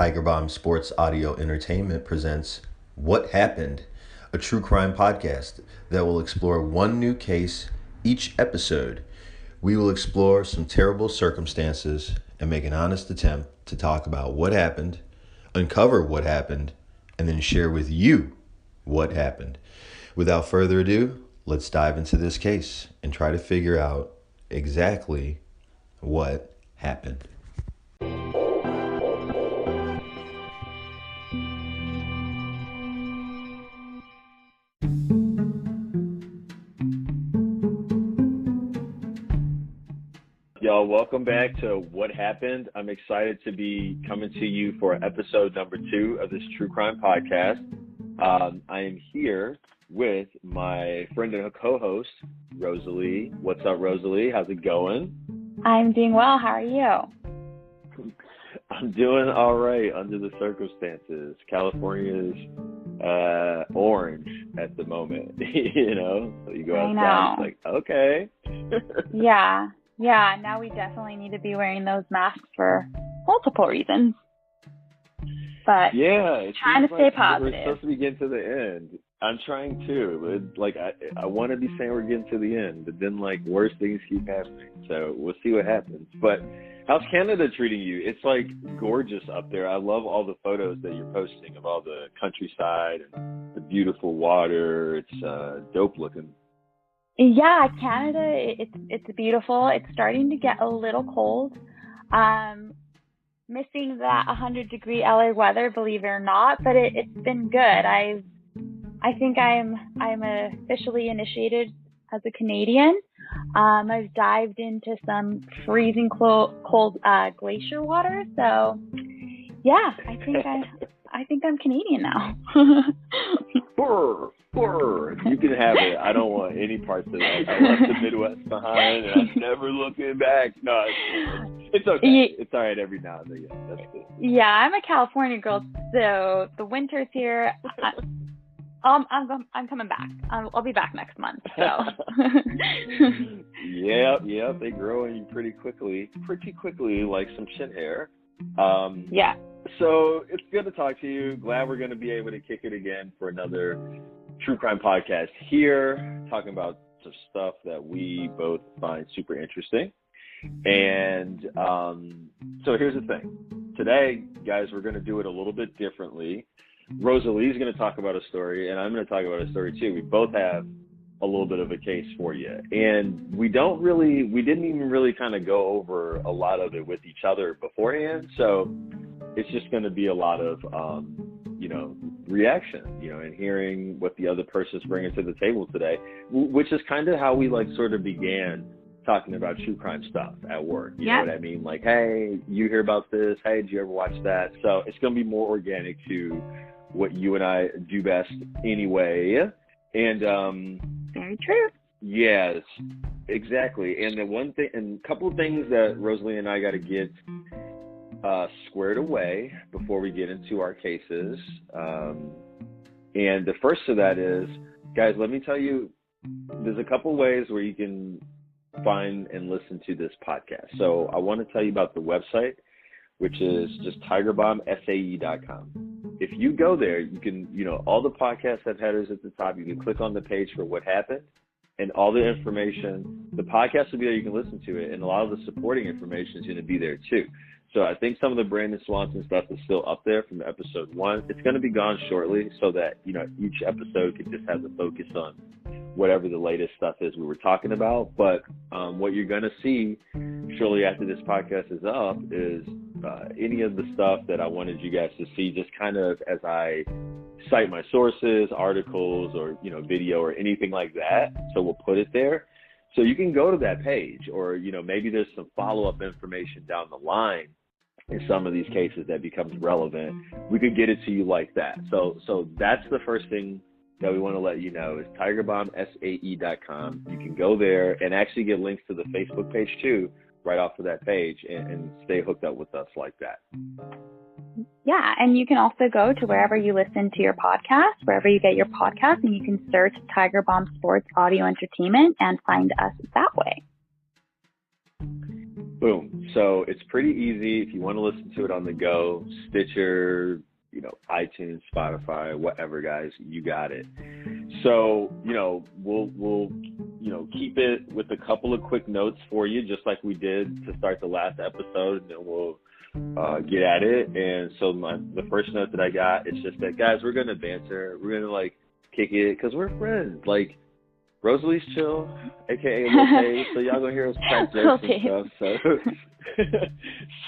Tiger Bomb Sports Audio Entertainment presents What Happened, a true crime podcast that will explore one new case each episode. We will explore some terrible circumstances and make an honest attempt to talk about what happened, uncover what happened, and then share with you what happened. Without further ado, let's dive into this case and try to figure out exactly what happened. Y'all, welcome back to What Happened. I'm excited to be coming to you for episode number 2 of this true crime podcast. I am here with my friend and co-host, Rosalie. What's up, Rosalie? How's it going? I'm doing well. How are you? I'm doing all right under the circumstances. California is orange at the moment, you know? So you go outside, it's like, okay. Yeah, now we definitely need to be wearing those masks for multiple reasons. But yeah, trying to stay positive. We're supposed to be getting to the end. I'm trying to. I want to be saying we're getting to the end, but then worse things keep happening. So we'll see what happens. But how's Canada treating you? It's gorgeous up there. I love all the photos that you're posting of all the countryside and the beautiful water. It's dope looking. Yeah, Canada, it's beautiful. It's starting to get a little cold. Missing that 100-degree LA weather, believe it or not, but it's been good. I think I'm officially initiated as a Canadian. I've dived into some freezing cold glacier water, so yeah, I think I'm Canadian now. You can have it. I don't want any parts of that. I left the Midwest behind, and I'm never looking back. No, it's okay. It's all right every now and then. Yeah, that's good. Yeah, I'm a California girl, so the winter's here. I'm coming back. I'll be back next month. So. Yep. They grow on you pretty quickly, like some chin hair. Yeah. So it's good to talk to you. Glad we're going to be able to kick it again for another true crime podcast here, talking about some stuff that we both find super interesting. And so here's the thing. Today, guys, we're going to do it a little bit differently. Rosalie's going to talk about a story, and I'm going to talk about a story too. We both have a little bit of a case for you. And we didn't even really kind of go over a lot of it with each other beforehand. So it's just going to be a lot of, reaction, and hearing what the other person's bringing to the table today, which is kind of how we sort of began talking about true crime stuff at work. You know what I mean? Hey, you hear about this? Hey, did you ever watch that? So it's going to be more organic to what you and I do best anyway. And, very true. Yes, exactly. And the one thing, and a couple of things that Rosalie and I got to get squared away before we get into our cases. And the first of that is, guys, let me tell you, there's a couple ways where you can find and listen to this podcast. So I want to tell you about the website, which is just tigerbombsae.com. If you go there, you can, all the podcasts have headers at the top. You can click on the page for what happened and all the information. The podcast will be there. You can listen to it. And a lot of the supporting information is going to be there too. So I think some of the Brandon Swanson stuff is still up there from episode 1. It's going to be gone shortly so that, each episode can just have the focus on whatever the latest stuff is we were talking about. But what you're going to see shortly after this podcast is up is any of the stuff that I wanted you guys to see, just kind of as I cite my sources, articles, or, video or anything like that. So we'll put it there. So you can go to that page, or, maybe there's some follow-up information down the line in some of these cases that becomes relevant. We could get it to you like that. So that's the first thing that we want to let you know is tigerbombsae.com. You can go there and actually get links to the Facebook page too, right off of that page, and stay hooked up with us like that. Yeah, and you can also go to wherever you listen to your podcast, wherever you get your podcast, and you can search Tiger Bomb Sports Audio Entertainment and find us that way. Boom. So it's pretty easy if you want to listen to it on the go. Stitcher, iTunes, Spotify, whatever, guys, you got it. So, we'll keep it with a couple of quick notes for you, just like we did to start the last episode, and then we'll get at it. And so the first note that I got is just that, guys, we're going to banter. We're going to kick it because we're friends. Rosalie's chill, aka Lil so y'all gonna hear us crack jokes and stuff.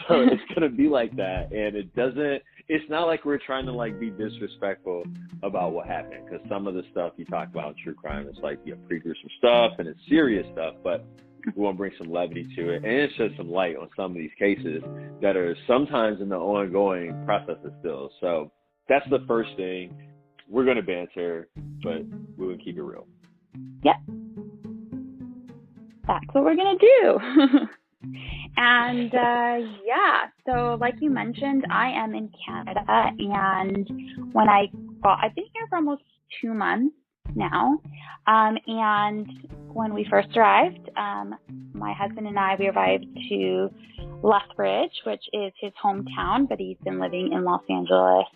So it's gonna be like that, and it's not like we're trying to be disrespectful about what happened, because some of the stuff you talk about in true crime is pretty gruesome stuff and it's serious stuff, but we want to bring some levity to it and shed some light on some of these cases that are sometimes in the ongoing processes still. So that's the first thing. We're gonna banter, but we're gonna keep it real. Yep. That's what we're going to do. And so like you mentioned, I am in Canada, and I've been here for almost 2 months now. And when we first arrived, my husband and I, we arrived to Lethbridge, which is his hometown, but he's been living in Los Angeles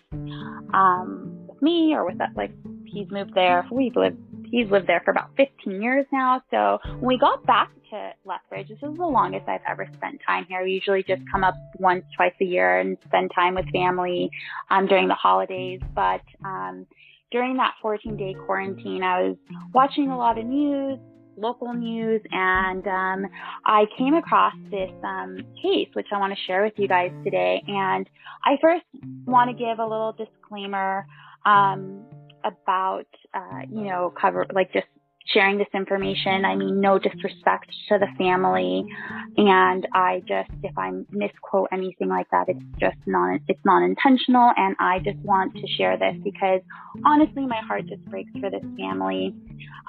with me, or with us. He's moved there. He's lived there for about 15 years now. So when we got back to Lethbridge, this is the longest I've ever spent time here. We usually just come up once, twice a year and spend time with family during the holidays. But during that 14-day quarantine, I was watching a lot of news, local news, and I came across this case, which I want to share with you guys today. And I first want to give a little disclaimer about, just sharing this information. I mean, no disrespect to the family. And if I misquote anything like that, it's not intentional. And I just want to share this because honestly, my heart just breaks for this family.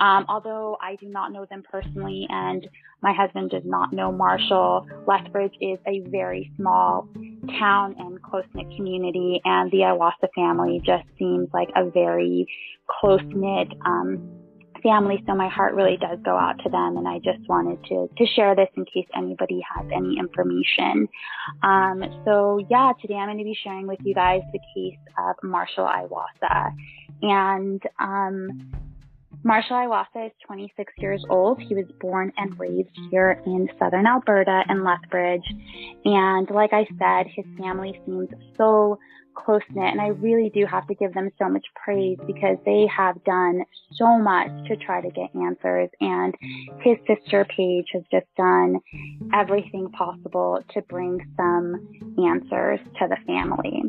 Although I do not know them personally and my husband does not know Marshall, Lethbridge is a very small town and close-knit community, and the Iwaasa family just seems like a very close-knit family, so my heart really does go out to them, and I just wanted to share this in case anybody has any information. Today I'm going to be sharing with you guys the case of Marshal Iwaasa. And Marshal Iwaasa is 26 years old. He was born and raised here in southern Alberta in Lethbridge. And like I said, his family seems so close-knit, and I really do have to give them so much praise because they have done so much to try to get answers, and his sister Paige has just done everything possible to bring some answers to the family.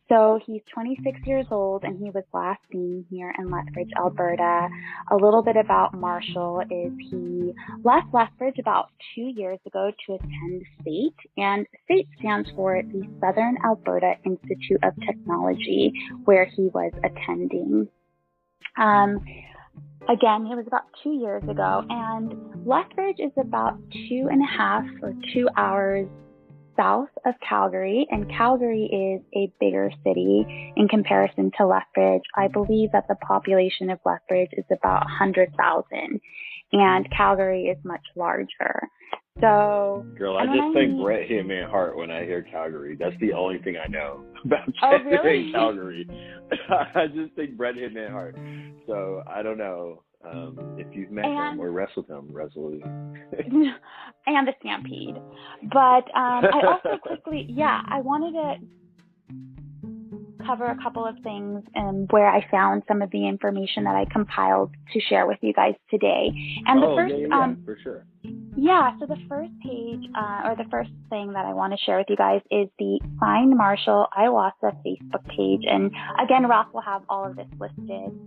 So he's 26 years old, and he was last seen here in Lethbridge, Alberta. A little bit about Marshall is he left Lethbridge about 2 years ago to attend SAIT, and SAIT stands for the Southern Alberta Institute of Technology, where he was attending. Again, it was about 2 years ago, and Lethbridge is about 2.5 or 2 hours south of Calgary, and Calgary is a bigger city in comparison to Lethbridge. I believe that the population of Lethbridge is about 100,000, and Calgary is much larger. So, girl, I just think Bret Hitman Hart when I hear Calgary. That's the only thing I know about really? Calgary. I just think Bret Hitman Hart. So I don't know if you've met him or wrestled him, Rosalie. And the Stampede. But I also quickly, I wanted to cover a couple of things where I found some of the information that I compiled to share with you guys today. And the first, for sure. Yeah, so the first page, or the first thing that I want to share with you guys is the Find Marshal Iwaasa Facebook page. And again, Ralph will have all of this listed.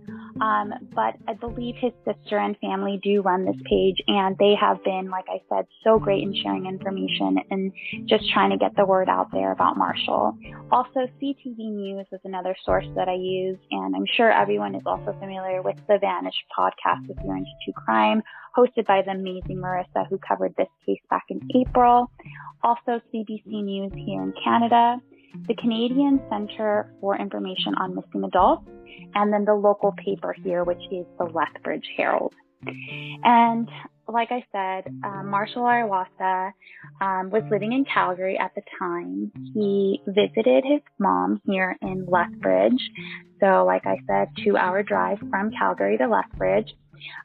But I believe his sister and family do run this page, and they have been, like I said, so great in sharing information and just trying to get the word out there about Marshall. Also, CTV News is another source that I use, and I'm sure everyone is also familiar with the Vanished podcast if you're into true crime, hosted by the amazing Marissa, who covered this case back in April. Also, CBC News here in Canada, the Canadian Centre for Information on Missing Adults, and then the local paper here, which is the Lethbridge Herald. And like I said, Marshal Iwaasa was living in Calgary at the time. He visited his mom here in Lethbridge. So, like I said, 2-hour drive from Calgary to Lethbridge.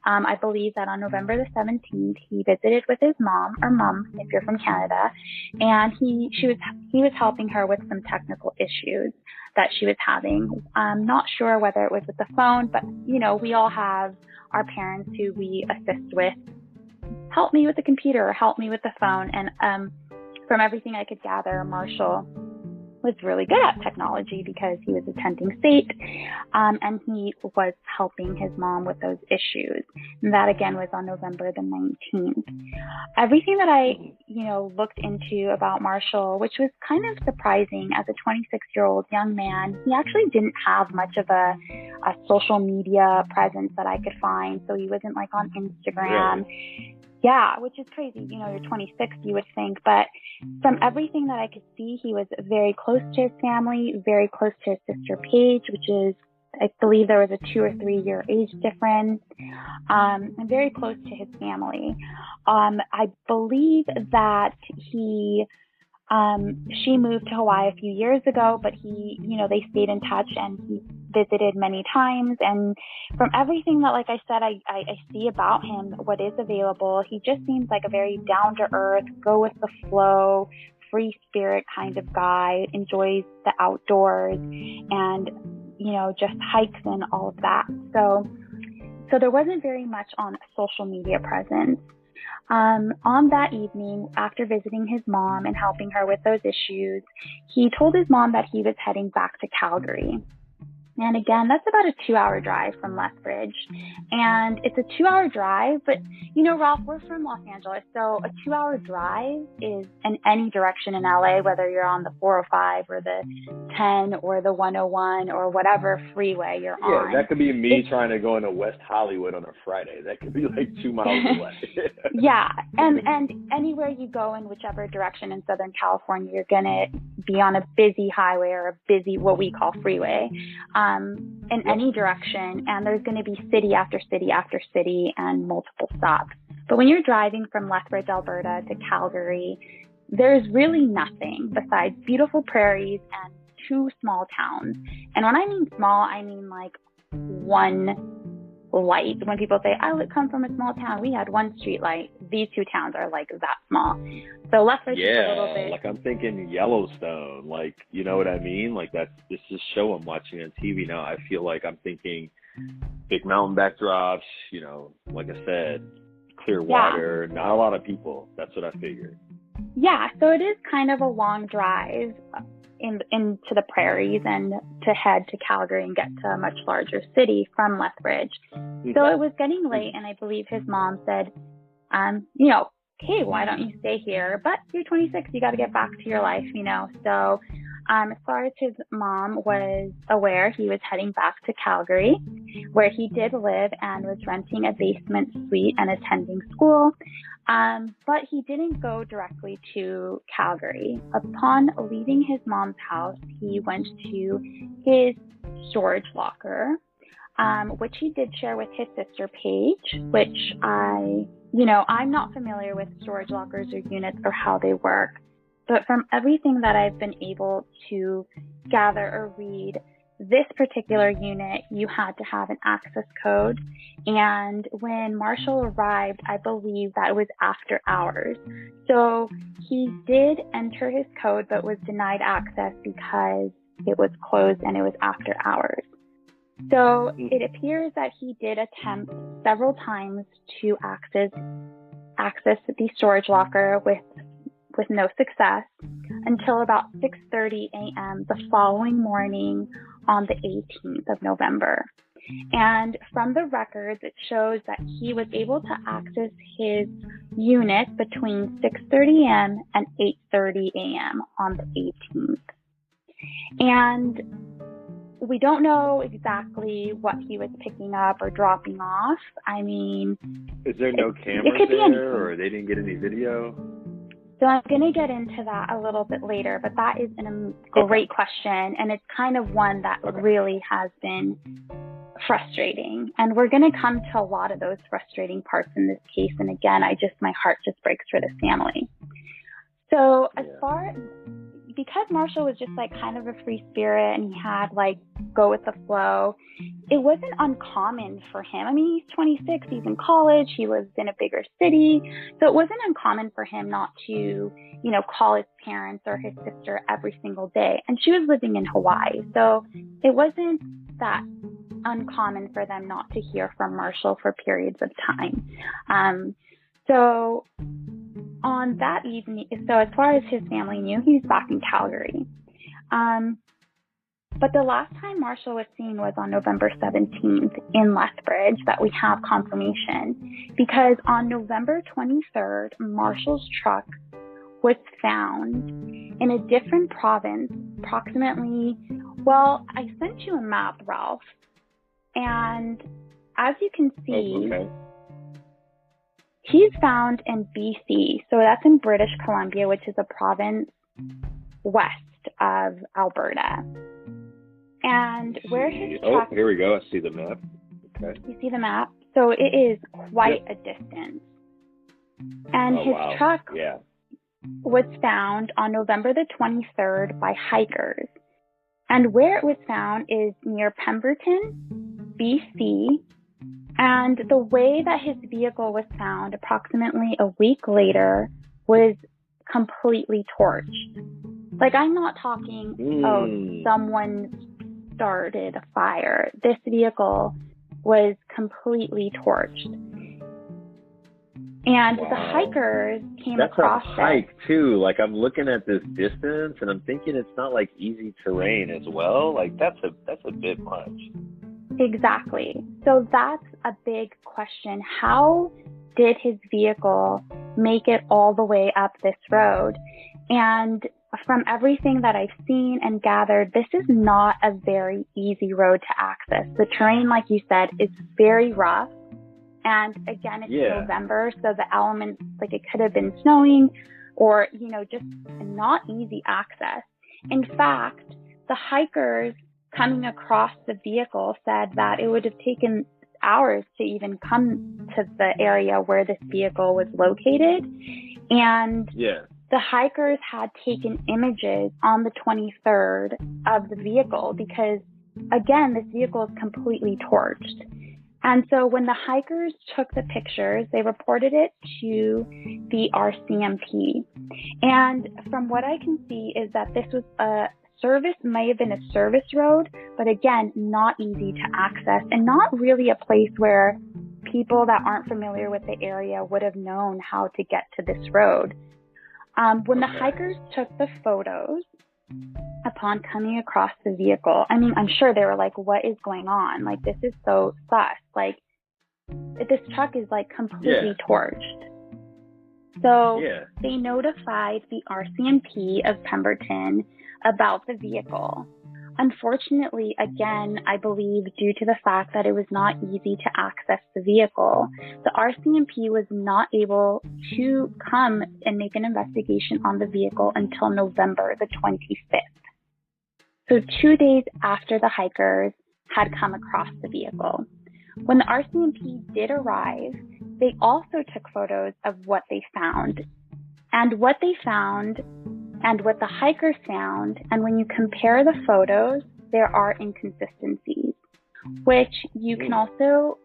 I believe that on November the 17th, he visited with his mom, or mom if you're from Canada, and he was helping her with some technical issues that she was having. I'm not sure whether it was with the phone, but we all have our parents who we assist with. Help me with the computer, or help me with the phone. And from everything I could gather, Marshall was really good at technology because he was attending state, and he was helping his mom with those issues. And that again was on November the 19th. Everything that I, looked into about Marshall, which was kind of surprising as a 26-year-old young man, he actually didn't have much of a social media presence that I could find. So he wasn't like on Instagram. Really? Yeah, which is crazy. You're 26, you would think. But from everything that I could see, he was very close to his family, very close to his sister Paige, which is, I believe there was a 2 or 3 year age difference, and very close to his family. I believe that she moved to Hawaii a few years ago, but they stayed in touch and he visited many times. And from everything that, like I said, I see about him, what is available, he just seems like a very down to earth, go with the flow, free spirit kind of guy, enjoys the outdoors and, just hikes and all of that. So there wasn't very much on social media presence. On that evening, after visiting his mom and helping her with those issues, he told his mom that he was heading back to Calgary. And again, that's about a 2-hour drive from Lethbridge. And it's a 2-hour drive, but Ralph, we're from Los Angeles, so a 2-hour drive is in any direction in LA, whether you're on the 405 or the 10 or the 101 or whatever freeway you're on. Yeah, that could be me trying to go into West Hollywood on a Friday. That could be like 2 miles away. Yeah, and anywhere you go in whichever direction in Southern California, you're going to be on a busy highway or a busy, what we call freeway. In any direction, and there's going to be city after city after city and multiple stops. But when you're driving from Lethbridge, Alberta to Calgary, there's really nothing besides beautiful prairies and 2 small towns. And when I mean small, I mean like 1 light. When people say, I come from a small town, we had 1 street light. These 2 towns are like that small. So Lethbridge is a little bit... like I'm thinking Yellowstone, like, you know what I mean? Like this is show I'm watching on TV now. I feel like I'm thinking big mountain backdrops, like I said, clear water, not a lot of people. That's what I figured. Yeah, so it is kind of a long drive into the prairies and to head to Calgary and get to a much larger city from Lethbridge. So it was getting late, and I believe his mom said, hey, why don't you stay here? But you're 26, you got to get back to your life, So as far as his mom was aware, he was heading back to Calgary, where he did live and was renting a basement suite and attending school. But he didn't go directly to Calgary. Upon leaving his mom's house, he went to his storage locker, which he did share with his sister Paige, which I'm not familiar with storage lockers or units or how they work. But from everything that I've been able to gather or read, this particular unit, you had to have an access code. And when Marshall arrived, I believe that was after hours. So he did enter his code, but was denied access because it was closed and it was after hours. So it appears that he did attempt several times to access the storage locker with no success until about 6:30 a.m. the following morning on the 18th of November. And from the records, it shows that he was able to access his unit between 6:30 a.m. and 8:30 a.m. on the 18th. And we don't know exactly what he was picking up or dropping off. I mean, is there no camera there, or they didn't get any video? So I'm going to get into that a little bit later, but that is a great question, and it's kind of one that really has been frustrating. And we're going to come to a lot of those frustrating parts in this case. And again, my heart just breaks for this family. So because Marshall was just like kind of a free spirit and he had like go with the flow, it wasn't uncommon for him. I mean, he's 26, he's in college, he lives in a bigger city. So it wasn't uncommon for him not to, call his parents or his sister every single day. And she was living in Hawaii. So it wasn't that uncommon for them not to hear from Marshall for periods of time. So on that evening, so as far as his family knew, he was back in Calgary. But the last time Marshall was seen was on November 17th in Lethbridge, that we have confirmation, because on November 23rd, Marshall's truck was found in a different province, approximately, I sent you a map, Ralph, and as you can see, he's found in BC, so that's in British Columbia, which is a province west of Alberta. And where his truck... here we go. I see the map. Okay. You see the map? So it is quite a distance. And his truck was found on November the 23rd by hikers. And where it was found is near Pemberton, BC. And the way that his vehicle was found approximately a week later was completely torched. Like, I'm not talking, someone started a fire. This vehicle was completely torched. And the hikers came across it. That's a hike, too. Like, I'm looking at this distance, and I'm thinking it's not, like, easy terrain as well. Like, that's a bit much. Exactly. So that's a big question. How did his vehicle make it all the way up this road? And from everything that I've seen and gathered, this is not a very easy road to access. The terrain, like you said, is very rough. And again, it's November, so the elements, like it could have been snowing or, just not easy access. In fact, the hikers coming across the vehicle said that it would have taken hours to even come to the area where this vehicle was located. And the hikers had taken images on the 23rd of the vehicle because, again, this vehicle is completely torched. And so when the hikers took the pictures, they reported it to the RCMP. And from what I can see is that this was may have been a service road, but again, not easy to access and not really a place where people that aren't familiar with the area would have known how to get to this road. When the hikers took the photos upon coming across the vehicle, I mean, I'm sure they were like, what is going on? Like, this is so sus. Like, this truck is like completely torched. So they notified the RCMP of Pemberton about the vehicle. Unfortunately, again, I believe due to the fact that it was not easy to access the vehicle, the RCMP was not able to come and make an investigation on the vehicle until November the 25th. So 2 days after the hikers had come across the vehicle. When the RCMP did arrive, they also took photos of what they found. And what they found and what the hikers found, and when you compare the photos, there are inconsistencies, which you can also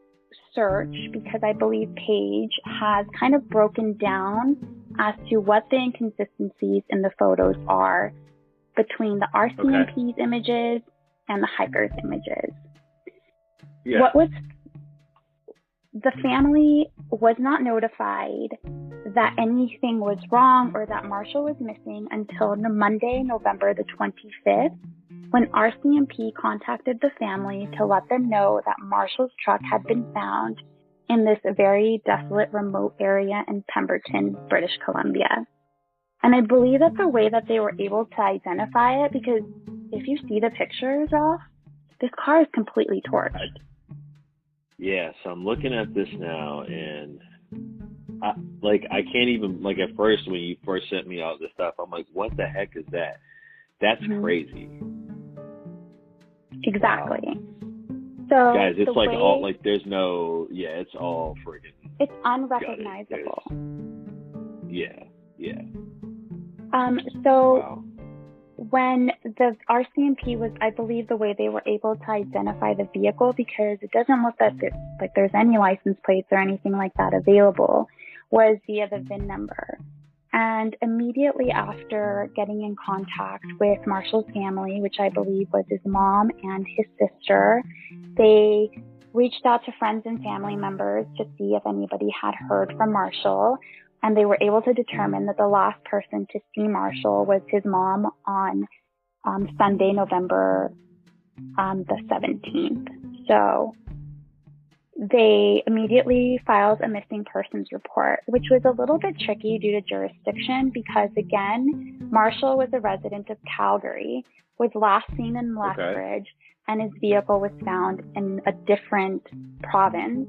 search because I believe Paige has kind of broken down as to what the inconsistencies in the photos are between the RCMP's images and the hikers' images. The family was not notified that anything was wrong or that Marshall was missing until Monday, November the 25th, when RCMP contacted the family to let them know that Marshall's truck had been found in this very desolate, remote area in Pemberton, British Columbia. And I believe that the way that they were able to identify it, because if you see the pictures, Ralph, this car is completely torched. Yeah, so I'm looking at this now, and I can't even, like, at first, when you first sent me all this stuff, I'm like, what the heck is that? That's crazy. Exactly. Wow. So guys, it's like all like there's no it's all friggin' it's unrecognizable. Yeah. So wow. when the RCMP was, I believe the way they were able to identify the vehicle, because it doesn't look like there's any license plates or anything like that available, was via the VIN number. And immediately after getting in contact with Marshal's family, which I believe was his mom and his sister, they reached out to friends and family members to see if anybody had heard from Marshal. And they were able to determine that the last person to see Marshal was his mom on Sunday, November the 17th. So they immediately filed a missing persons report, which was a little bit tricky due to jurisdiction because, again, Marshal was a resident of Calgary, was last seen in Lethbridge, and his vehicle was found in a different province.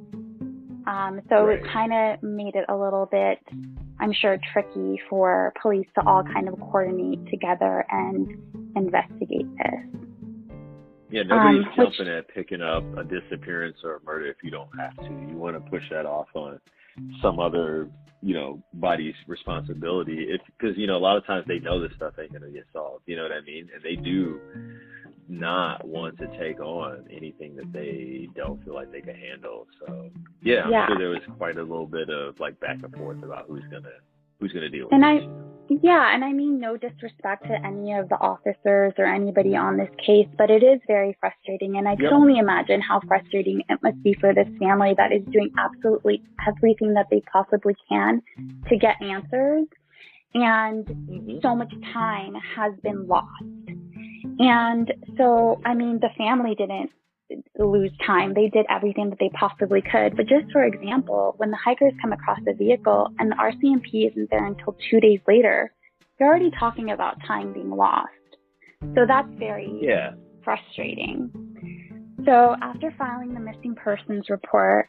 So it kind of made it a little bit, I'm sure, tricky for police to all kind of coordinate together and investigate this. Yeah, nobody's jumping at picking up a disappearance or a murder if you don't have to. You want to push that off on some other, body's responsibility. It's because, a lot of times they know this stuff ain't going to get solved. You know what I mean? And they do not want to take on anything that they don't feel like they can handle. So I'm sure there was quite a little bit of like back and forth about who's gonna deal with it. And I mean no disrespect to any of the officers or anybody on this case, but it is very frustrating, and I can only imagine how frustrating it must be for this family that is doing absolutely everything that they possibly can to get answers, and so much time has been lost. And so, I mean, the family didn't lose time. They did everything that they possibly could. But just for example, when the hikers come across the vehicle and the RCMP isn't there until 2 days later, they're already talking about time being lost. So that's very frustrating. So after filing the missing persons report,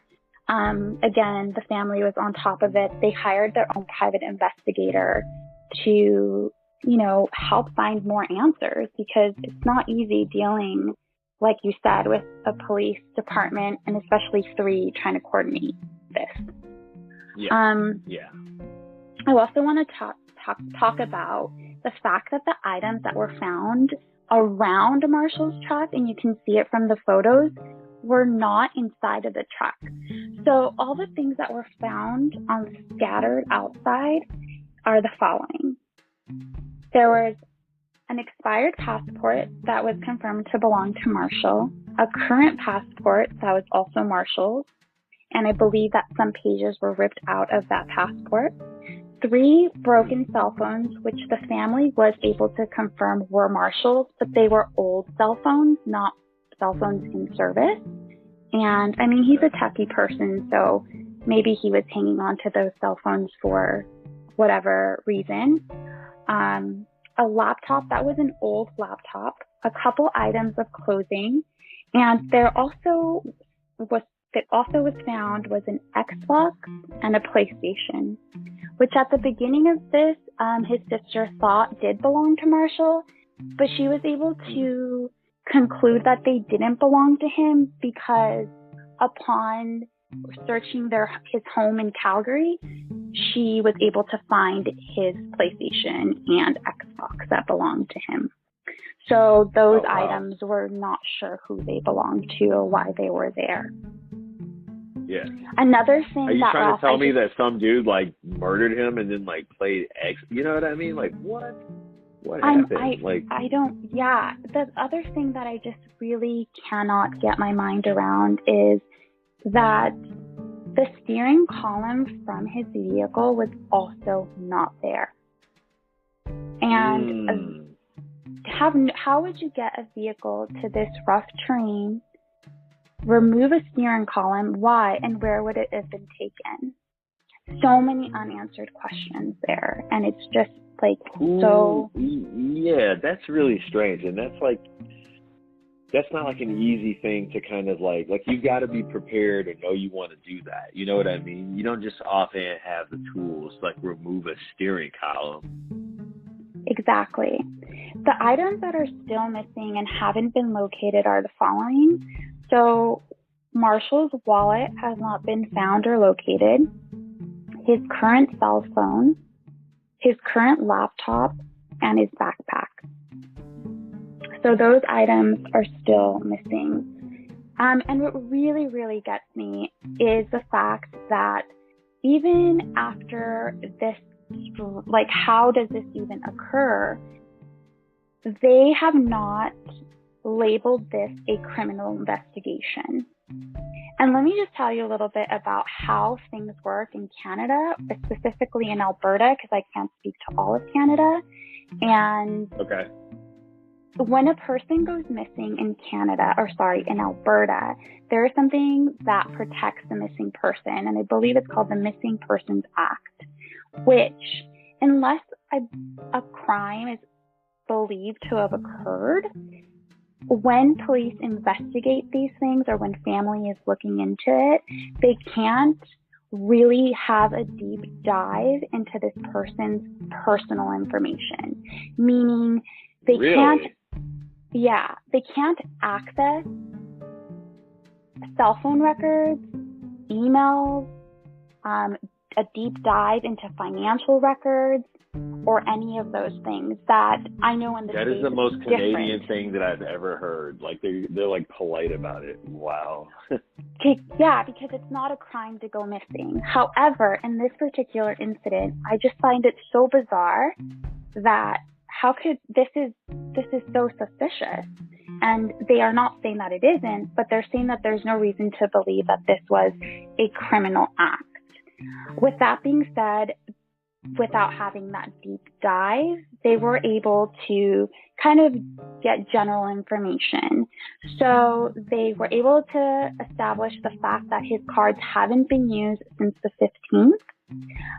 again, the family was on top of it. They hired their own private investigator to help find more answers, because it's not easy dealing, like you said, with a police department and especially 3 trying to coordinate this. I also want to talk about the fact that the items that were found around Marshal's truck, and you can see it from the photos, were not inside of the truck. So all the things that were found scattered outside are the following. There was an expired passport that was confirmed to belong to Marshal, a current passport that was also Marshal's, and I believe that some pages were ripped out of that passport, 3 broken cell phones, which the family was able to confirm were Marshal's, but they were old cell phones, not cell phones in service. And I mean, he's a techie person, so maybe he was hanging on to those cell phones for whatever reason. A laptop that was an old laptop, a couple items of clothing, and there also was found was an Xbox and a PlayStation, which at the beginning of this, his sister thought did belong to Marshal, but she was able to conclude that they didn't belong to him because upon searching his home in Calgary, she was able to find his PlayStation and Xbox that belonged to him. So those items were not sure who they belonged to or why they were there. Yeah. Another thing. Are you trying to tell me that some dude like murdered him and then like played X? You know what I mean? Like what? What happened? I don't. Yeah. The other thing that I just really cannot get my mind around is that the steering column from his vehicle was also not there. And how would you get a vehicle to this rough terrain, remove a steering column, why, and where would it have been taken? So many unanswered questions there, and it's just like so. Yeah, that's really strange, and that's not like an easy thing to kind of like you've got to be prepared and know you want to do that. You know what I mean? You don't just offhand have the tools like remove a steering column. Exactly. The items that are still missing and haven't been located are the following. So Marshall's wallet has not been found or located. His current cell phone, his current laptop, and his backpack. So those items are still missing. And what really, really gets me is the fact that even after this, like, how does this even occur? They have not labeled this a criminal investigation. And let me just tell you a little bit about how things work in Canada, specifically in Alberta, because I can't speak to all of Canada. And okay. When a person goes missing in in Alberta, there is something that protects the missing person, and I believe it's called the Missing Persons Act, which, unless a crime is believed to have occurred, when police investigate these things or when family is looking into it, they can't really have a deep dive into this person's personal information, meaning they can't access cell phone records, emails, a deep dive into financial records, or any of those things that I know in the States. That is the most Canadian different. thing that I've ever heard. Like they're like polite about it. Wow. Yeah, because it's not a crime to go missing. However, in this particular incident, I just find it so bizarre that how could this is so suspicious. And they are not saying that it isn't, but they're saying that there's no reason to believe that this was a criminal act. With that being said, without having that deep dive, they were able to kind of get general information. So they were able to establish the fact that his cards haven't been used since the 15th,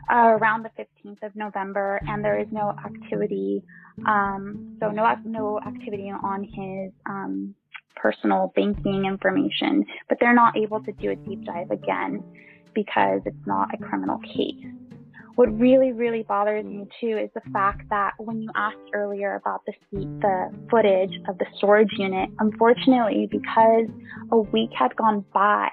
around the 15th of November, and there is no activity, no activity on his personal banking information, but they're not able to do a deep dive again because it's not a criminal case. What really, really bothers me too is the fact that when you asked earlier about the footage of the storage unit, unfortunately, because a week had gone by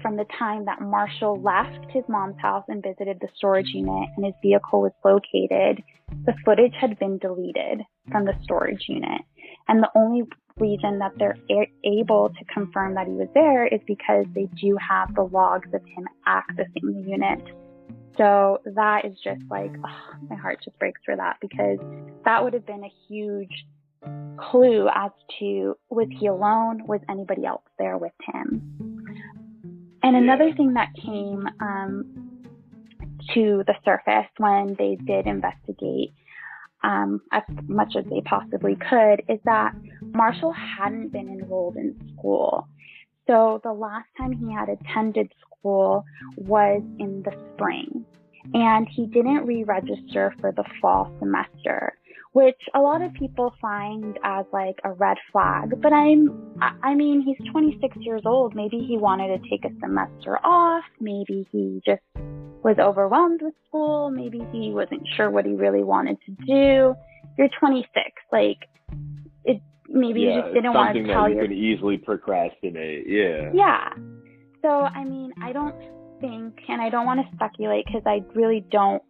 from the time that Marshall left his mom's house and visited the storage unit and his vehicle was located, the footage had been deleted from the storage unit. And the only reason that they're able to confirm that he was there is because they do have the logs of him accessing the unit. So that is just like, my heart just breaks for that, because that would have been a huge clue as to, was he alone? Was anybody else there with him? And another thing that came to the surface when they did investigate as much as they possibly could is that Marshall hadn't been enrolled in school. So the last time he had attended school was in the spring, and he didn't re-register for the fall semester, which a lot of people find as like a red flag. But I mean, he's 26 years old. Maybe he wanted to take a semester off. Maybe he just was overwhelmed with school. Maybe he wasn't sure what he really wanted to do. You're 26. Like, maybe you just didn't want to tell you can easily procrastinate. Yeah. So, I mean, I don't think, and I don't want to speculate because I really don't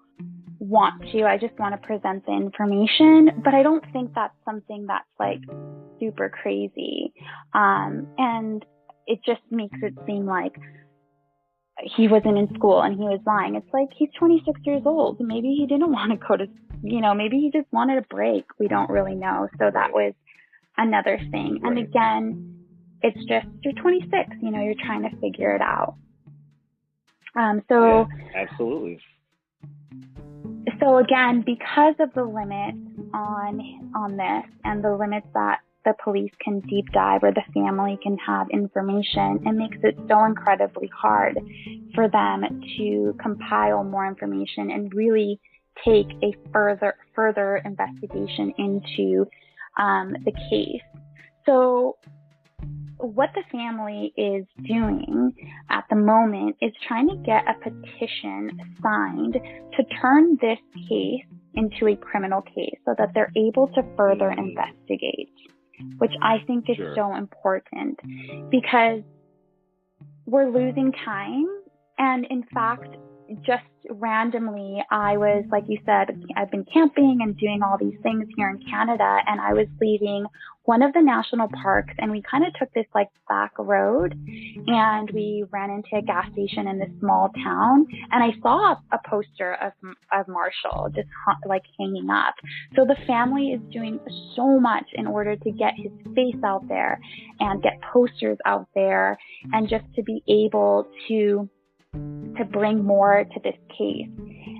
want to. I just want to present the information, but I don't think that's something that's like super crazy. And it just makes it seem like he wasn't in school and he was lying. It's like, he's 26 years old. Maybe he didn't want to go to, maybe he just wanted a break. We don't really know. So that was another thing. And again, it's just, you're 26, you're trying to figure it out. Absolutely. So again, because of the limits on this and the limits that the police can deep dive or the family can have information, it makes it so incredibly hard for them to compile more information and really take a further investigation into the case. So what the family is doing at the moment is trying to get a petition signed to turn this case into a criminal case so that they're able to further investigate. which I think is so important, because we're losing time. And in fact, just randomly, I was, like you said, I've been camping and doing all these things here in Canada, and I was leaving one of the national parks, and we kind of took this like back road, and we ran into a gas station in this small town, and I saw a poster of Marshall just like hanging up. So the family is doing so much in order to get his face out there and get posters out there, and just to be able to bring more to this case.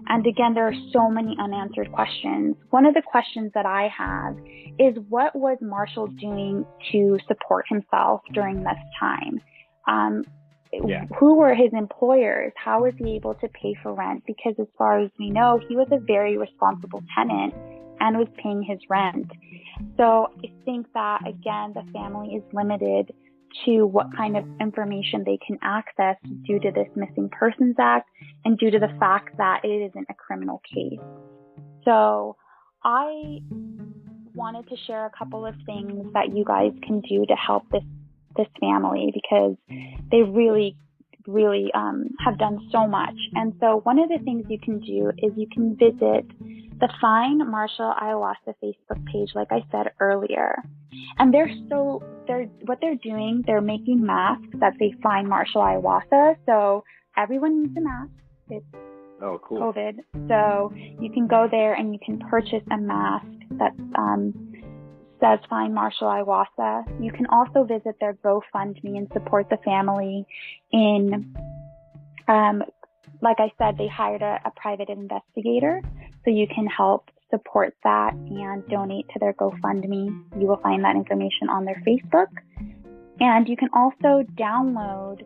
And again, there are so many unanswered questions. One of the questions that I have is, what was Marshall doing to support himself during this time? Who were his employers? How was he able to pay for rent? Because as far as we know, he was a very responsible tenant and was paying his rent. So I think that, again, the family is limited to what kind of information they can access due to this Missing Persons Act and due to the fact that it isn't a criminal case. So I wanted to share a couple of things that you guys can do to help this family, because they really have done so much. And so one of the things you can do is you can visit the Find Marshal Iwaasa Facebook page, like I said earlier. And what they're doing, they're making masks that they Find Marshal Iwaasa. So everyone needs a mask. It's COVID. So you can go there and you can purchase a mask that says Find Marshal Iwaasa. You can also visit their GoFundMe and support the family in, like I said, they hired a private investigator, so you can help support that and donate to their GoFundMe. You will find that information on their Facebook. And you can also download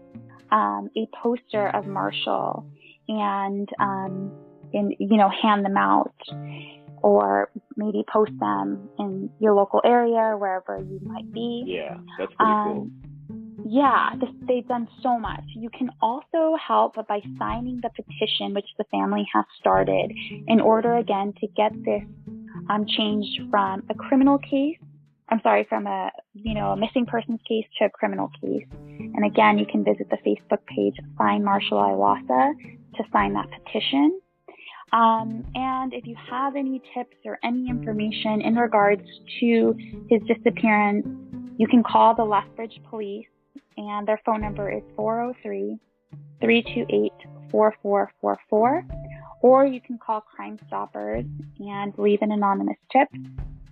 a poster of Marshall and hand them out, or maybe post them in your local area or wherever you might be. Yeah, that's pretty cool. Yeah, they've done so much. You can also help by signing the petition, which the family has started, in order, again, to get this changed from a criminal case, from a missing persons case to a criminal case. And again, you can visit the Facebook page, Find Marshal Iwaasa, to sign that petition. And if you have any tips or any information in regards to his disappearance, you can call the Lethbridge Police, and their phone number is 403-328-4444, or you can call Crime Stoppers and leave an anonymous tip,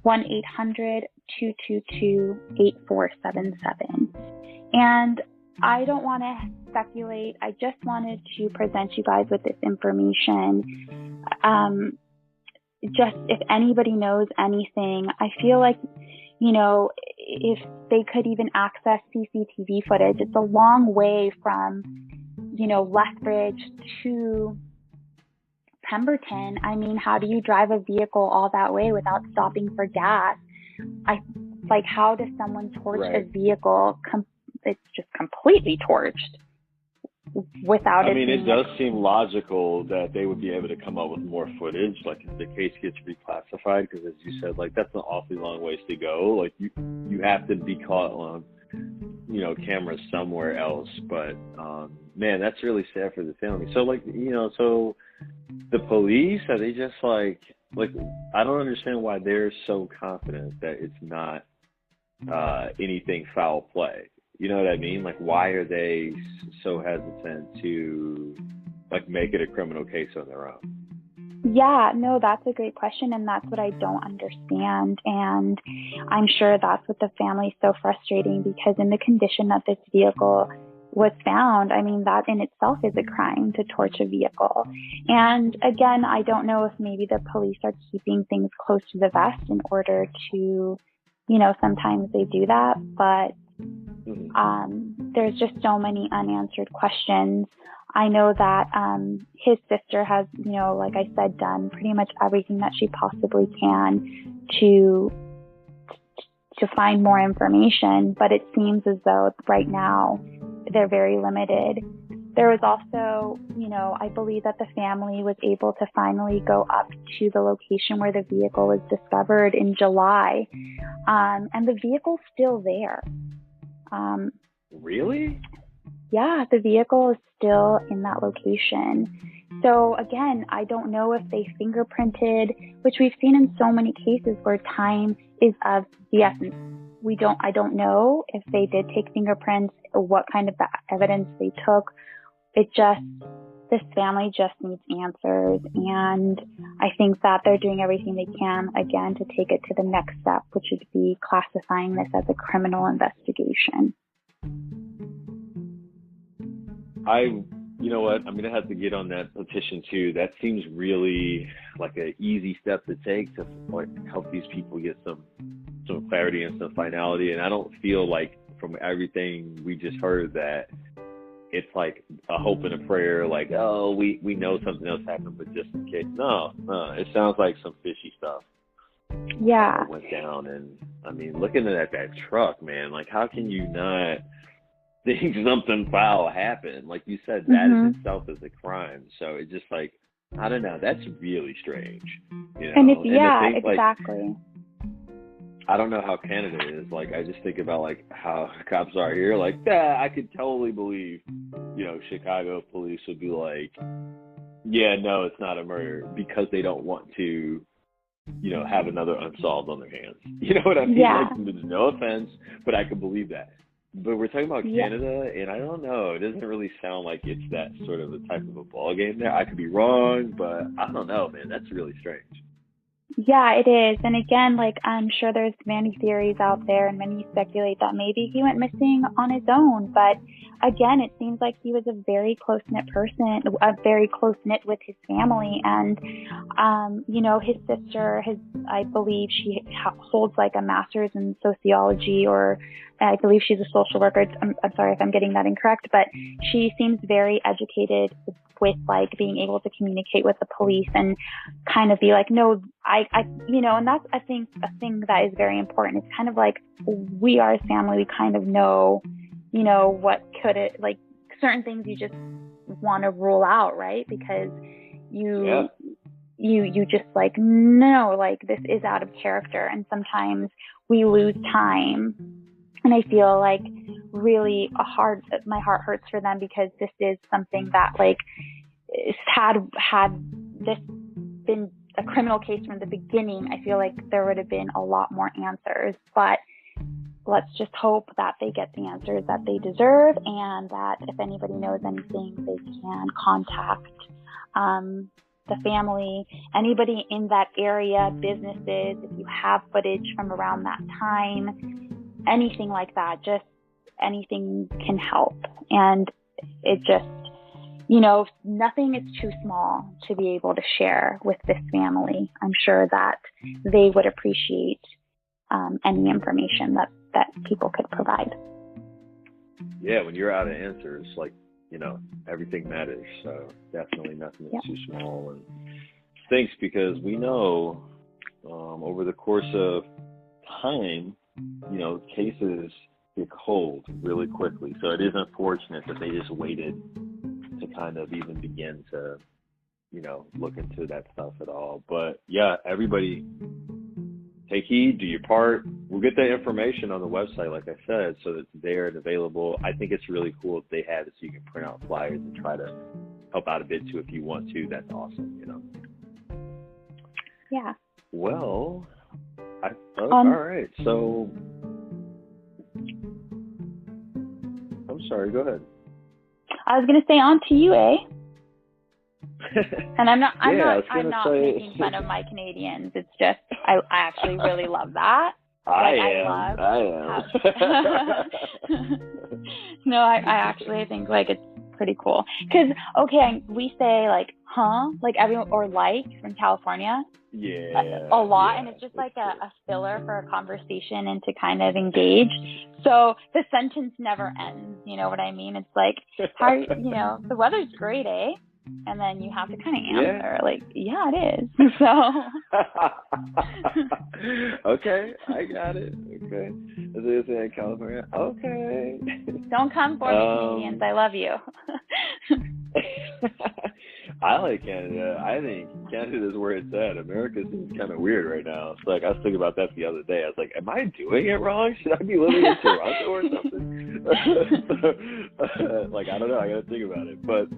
1-800-222-8477. And I don't want to speculate. I just wanted to present you guys with this information. Just if anybody knows anything, I feel like, if they could even access CCTV footage, it's a long way from, Lethbridge to Pemberton. I mean, how do you drive a vehicle all that way without stopping for gas? How does someone torch a vehicle? It's just completely torched without it. It does seem logical that they would be able to come up with more footage, like if the case gets reclassified, because as you said, that's an awfully long ways to go. You have to be caught on, camera somewhere else. But man, that's really sad for the family. So so the police, are they just I don't understand why they're so confident that it's not anything foul play. You know what I mean? Why are they so hesitant to make it a criminal case on their own? Yeah, no, that's a great question, and that's what I don't understand. And I'm sure that's what the family's so frustrating, because in the condition that this vehicle was found, that in itself is a crime, to torch a vehicle. And again, I don't know if maybe the police are keeping things close to the vest in order to, sometimes they do that, but there's just so many unanswered questions. I know that his sister has, like I said, done pretty much everything that she possibly can to find more information, but it seems as though right now they're very limited. There was also, I believe that the family was able to finally go up to the location where the vehicle was discovered in July. And the vehicle's still there. Really? Yeah, the vehicle is still in that location. So again, I don't know if they fingerprinted, which we've seen in so many cases where time is of the essence. I don't know if they did take fingerprints, or what kind of evidence they took. This family just needs answers. And I think that they're doing everything they can, again, to take it to the next step, which would be classifying this as a criminal investigation. You know what? I'm going to have to get on that petition too. That seems really like an easy step to take to help these people get some clarity and some finality. And I don't feel like from everything we just heard that it's like a hope and a prayer, like, oh, we know something else happened, but just in case. No, it sounds like some fishy stuff. Yeah. Went down. And I mean, looking at that truck, man, like how can you not think something foul happened? Like you said, that in itself is a crime. So it's just like, I don't know, that's really strange. And exactly. I don't know how Canada is. Like, I just think about like how cops are here. Like, I could totally believe, Chicago police would be like, yeah, no, it's not a murder, because they don't want to, have another unsolved on their hands. You know what I mean? Yeah. Like, there's no offense, but I could believe that. But we're talking about Canada, and I don't know. It doesn't really sound like it's that sort of a type of a ball game there. I could be wrong, but I don't know, man. That's really strange. Yeah, it is. And again, like, I'm sure there's many theories out there, and many speculate that maybe he went missing on his own. But again, it seems like he was a very close-knit person, very close-knit with his family. And, his sister, I believe she holds like a master's in sociology, or I believe she's a social worker. I'm sorry if I'm getting that incorrect, but she seems very educated with like being able to communicate with the police and kind of be like, no, and that's, I think, a thing that is very important. It's kind of like, we are a family. We kind of know, what could it, like certain things you just want to rule out, right? Because you just like, no, like this is out of character. And sometimes we lose time. And I feel like really my heart hurts for them, because this is something that like had this been a criminal case from the beginning, I feel like there would have been a lot more answers. But let's just hope that they get the answers that they deserve, and that if anybody knows anything, they can contact the family, anybody in that area, businesses, if you have footage from around that time, anything like that, just anything can help. And it just, nothing is too small to be able to share with this family. I'm sure that they would appreciate any information that people could provide. Yeah, when you're out of answers, like, everything matters. So definitely nothing is too small. And stinks, because we know over the course of time, cases get cold really quickly. So it is unfortunate that they just waited to kind of even begin to, look into that stuff at all. But yeah, everybody take heed, do your part. We'll get that information on the website, like I said, so that it's there and available. I think it's really cool if they have it so you can print out flyers and try to help out a bit too if you want to. That's awesome, Yeah. Well, all right. So, I'm sorry. Go ahead. I was going to say, on to you, eh? And I'm not making fun of my Canadians. It's just I actually really love that. I am. No, I think like it's pretty cool, because we say like like everyone, or like from California, a lot, and it's just like a filler for a conversation and to kind of engage. So the sentence never ends. You know what I mean? It's like, how the weather's great, eh? And then you have to kind of answer, like, yeah, it is. So. Okay, I got it. Okay. As they say in California, okay. Don't come for me, Canadians. I love you. I like Canada. I think Canada is where it's at. America seems kind of weird right now. It's like, I was thinking about that the other day. I was like, am I doing it wrong? Should I be living in Toronto or something? Like, I don't know. I got to think about it. But,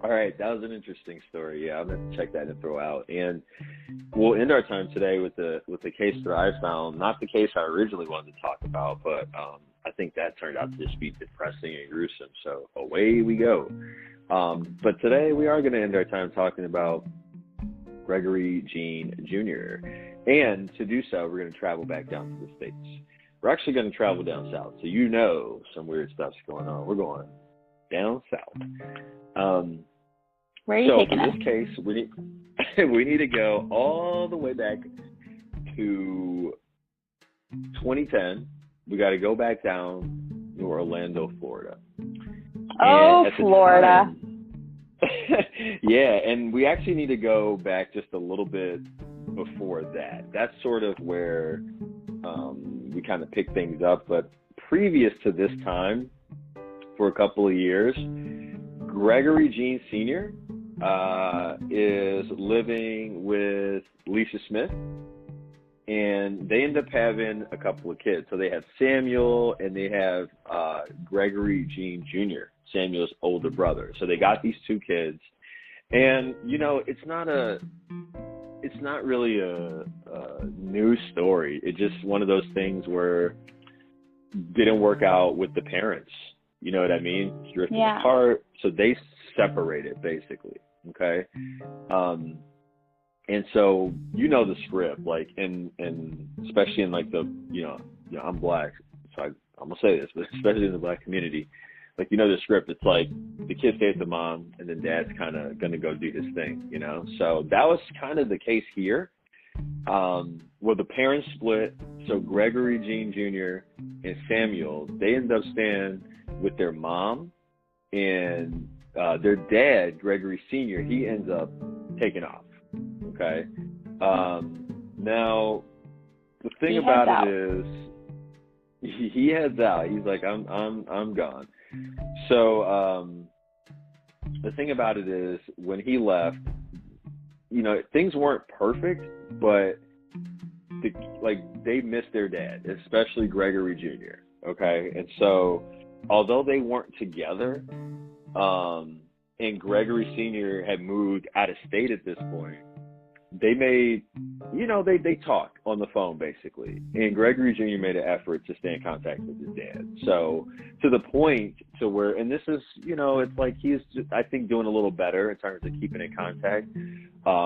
all right, that was an interesting story. Yeah, I'm going to check that and throw out. And we'll end our time today with the case that I found. Not the case I originally wanted to talk about, but I think that turned out to just be depressing and gruesome. So away we go. But today we are going to end our time talking about Gregory Jean Jr. And to do so, we're going to travel back down to the States. We're actually going to travel down south. So you know some weird stuff's going on. We're going down south. Where are you taking us? So in this case, we need to go all the way back to 2010. We got to go back down to Orlando, Florida. Oh, Florida. Time, yeah, and we actually need to go back just a little bit before that. That's sort of where we kind of pick things up. But previous to this time, for a couple of years, Gregory Jean Sr. Is living with Lisa Smith, and they end up having a couple of kids. So they have Samuel, and they have Gregory Jean Jr., Samuel's older brother. So they got these two kids, and it's not really a new story. It's just one of those things where didn't work out with the parents. You know what I mean? Drifting apart. So they separated, basically. Okay. And so the script, like, and especially in like the I'm black, so I'm gonna say this, but especially in the black community, like the script, it's like the kid stays with the mom, and then dad's kind of gonna go do his thing, So that was kind of the case here. Well, the parents split, so Gregory Jean Jr. and Samuel, they end up staying with their mom, and their dad, Gregory Sr., he ends up taking off. Okay. Now, the thing about it is, he heads out. He's like, I'm gone. So, the thing about it is, when he left, things weren't perfect, but they missed their dad, especially Gregory Jr. Okay, and so although they weren't together, and Gregory Sr. had moved out of state at this point, they made, they talked on the phone, basically. And Gregory Jr. made an effort to stay in contact with his dad. So to the point to where, and this is, it's like he's, just, I think, doing a little better in terms of keeping in contact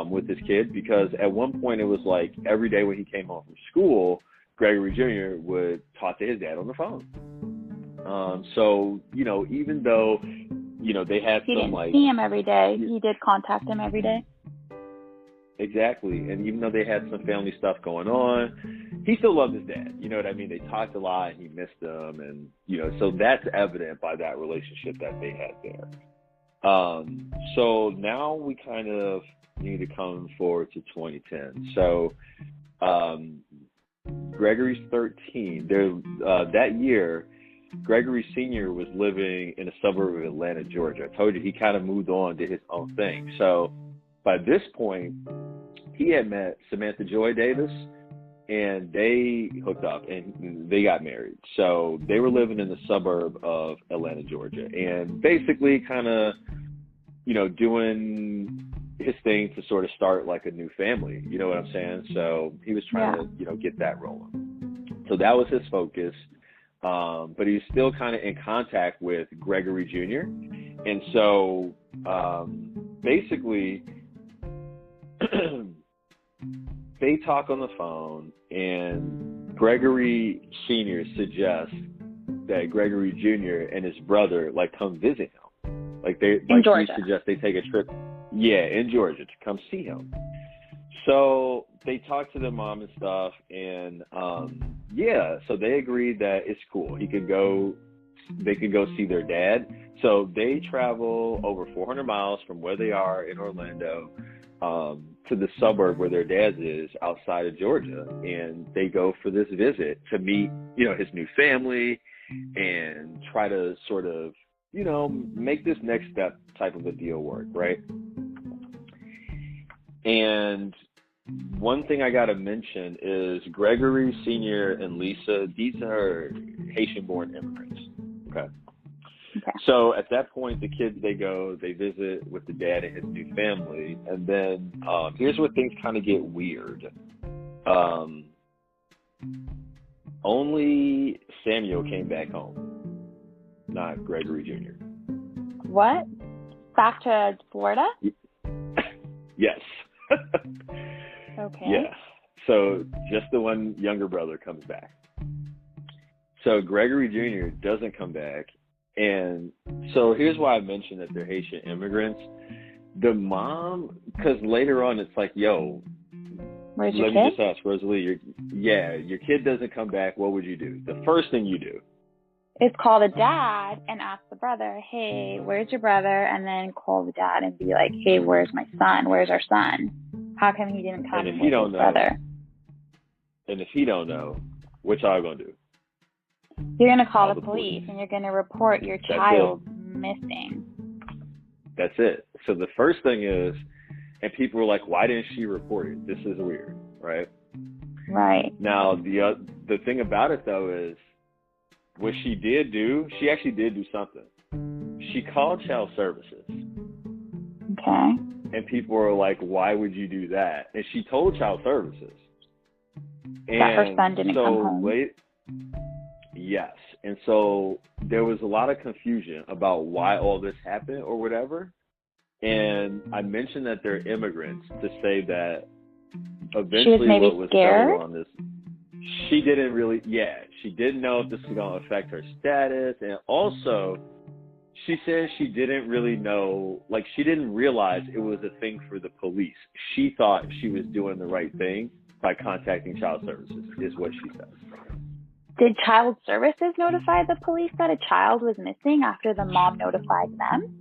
with his kid, because at one point it was like every day when he came home from school, Gregory Jr. would talk to his dad on the phone. So, even though, they had he some, didn't like... see him every day. He did contact him every day. Exactly. And even though they had some family stuff going on, he still loved his dad. You know what I mean? They talked a lot, and he missed them. And, so that's evident by that relationship that they had there. So now we kind of need to come forward to 2010. So Gregory's 13. That year, Gregory Sr. was living in a suburb of Atlanta, Georgia. I told you he kind of moved on, did his own thing. So by this point, he had met Samantha Joy Davis, and they hooked up, and they got married. So they were living in the suburb of Atlanta, Georgia, and basically kind of, doing his thing to sort of start like a new family. You know what I'm saying? So he was trying to, get that rolling. So that was his focus. But he's still kind of in contact with Gregory Jr. And so basically they talk on the phone, and Gregory Sr. suggests that Gregory Jr. and his brother come visit him. In Georgia. He suggests they take a trip, in Georgia, to come see him. So they talked to their mom and stuff, and so they agreed that it's cool. He could go they could go see their dad. So they travel over 400 miles from where they are in Orlando to the suburb where their dad is outside of Georgia. And they go for this visit to meet, his new family and try to sort of, make this next step type of a deal work, right? And one thing I got to mention is Gregory Sr. and Lisa, these are Haitian-born immigrants, okay? So at that point, the kids, they visit with the dad and his new family, and then here's where things kind of get weird. Only Samuel came back home, not Gregory Jr. What? Back to Florida? Yes. Okay. Yeah. So just the one younger brother comes back. So Gregory Jr. doesn't come back. And so here's why I mentioned that they're Haitian immigrants. The mom, because later on it's like, yo, where's your let kid? me just ask, Rosalie, your kid doesn't come back. What would you do? The first thing you do is call the dad and ask the brother, hey, where's your brother? And then call the dad and be like, hey, where's my son? Where's our son? How come he didn't come with his brother? And if he don't know, what y'all gonna do? You're gonna call the police and you're gonna report your child missing. That's it. So the first thing is, and people were like, why didn't she report it? This is weird, right? Right. Now, the thing about it, though, is what she did do, she actually did do something. She called child services. Okay. And people were like, why would you do that? And she told child services. That her son didn't come home. Yes. And so there was a lot of confusion about why all this happened or whatever. And I mentioned that they're immigrants to say that eventually what was settled on this, she didn't really, she didn't know if this was going to affect her status. And also, she said she didn't really know, like she didn't realize it was a thing for the police. She thought she was doing the right thing by contacting child services, is what she said. Did child services notify the police that a child was missing after the mom notified them?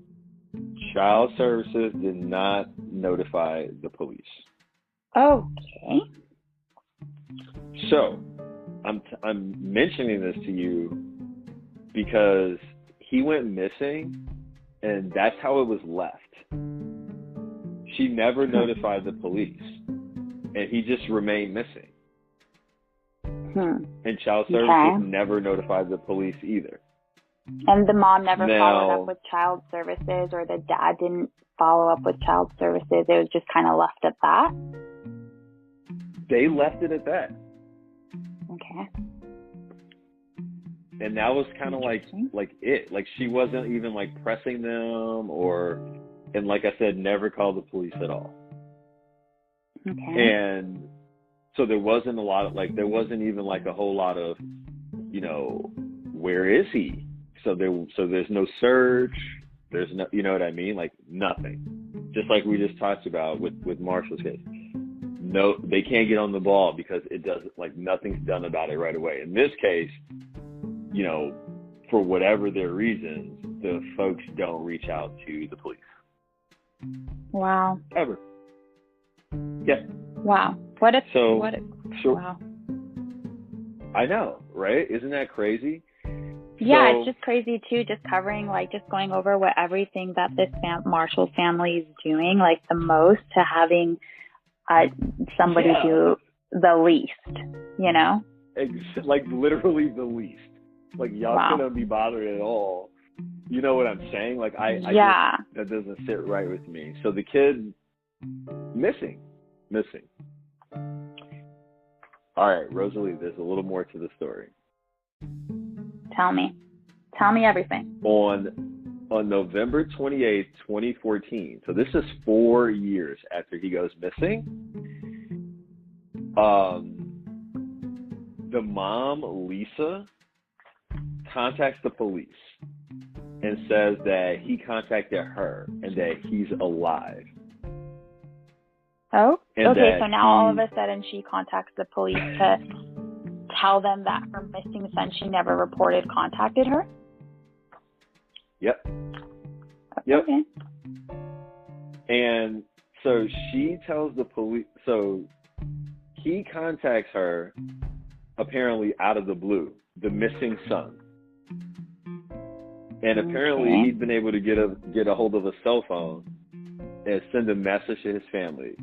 Child services did not notify the police. Okay. So, I'm mentioning this to you because he went missing, and that's how it was left. She never notified the police, and he just remained missing. And child services never notified the police either. And the mom never followed up with child services, or the dad didn't follow up with child services. It was just kind of left at that. They left it at that. Okay. And that was kind of like it. Like she wasn't even like pressing them and like I said, never called the police at all. Okay. And so there wasn't there wasn't even like a whole lot of, where is he? So there's no search. There's no, you know what I mean? Like nothing. Just like we just talked about with Marshal's case. No, they can't get on the ball because it doesn't, like nothing's done about it right away. In this case, for whatever their reasons, the folks don't reach out to the police. Wow. Ever. Yeah. Wow. Wow. I know, right? Isn't that crazy? Yeah, it's just crazy too, just covering, just going over what everything that this Marshall family is doing, the most to having somebody do the least, literally the least. Y'all couldn't be bothered at all. You know what I'm saying? That doesn't sit right with me. So the kid missing. All right, Rosalie, there's a little more to the story. Tell me everything. On November 28th, 2014, so this is 4 years after he goes missing, the mom, Lisa, contacts the police and says that he contacted her and that he's alive. Oh, okay, so now all of a sudden she contacts the police to tell them that her missing son she never reported contacted her? Yep. Yep. Okay. And so she tells the police, so he contacts her apparently out of the blue, the missing son. And apparently he'd been able to get a hold of a cell phone and send a message to his family,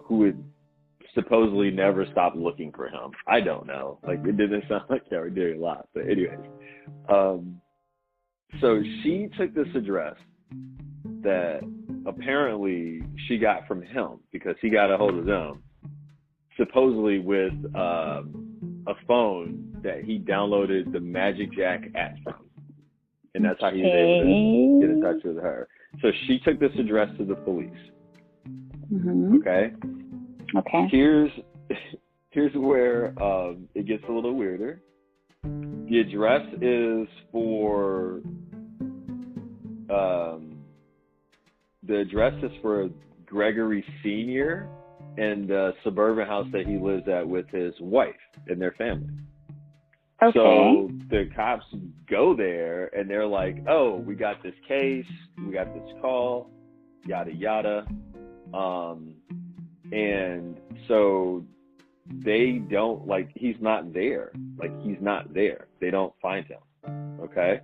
who would supposedly never stop looking for him. I don't know. Like, it didn't sound like they were doing a lot. But anyways, so she took this address that apparently she got from him because he got a hold of them, supposedly with a phone that he downloaded the Magic Jack app from. And that's how he was able to get in touch with her. So she took this address to the police. Mm-hmm. Okay? Okay. Here's where it gets a little weirder. The address is for Gregory Sr. and the suburban house that he lives at with his wife and their family. Okay. So the cops go there and they're like, oh, we got this case, we got this call, yada, yada. And so they don't, like, he's not there. Like, he's not there. They don't find him. Okay?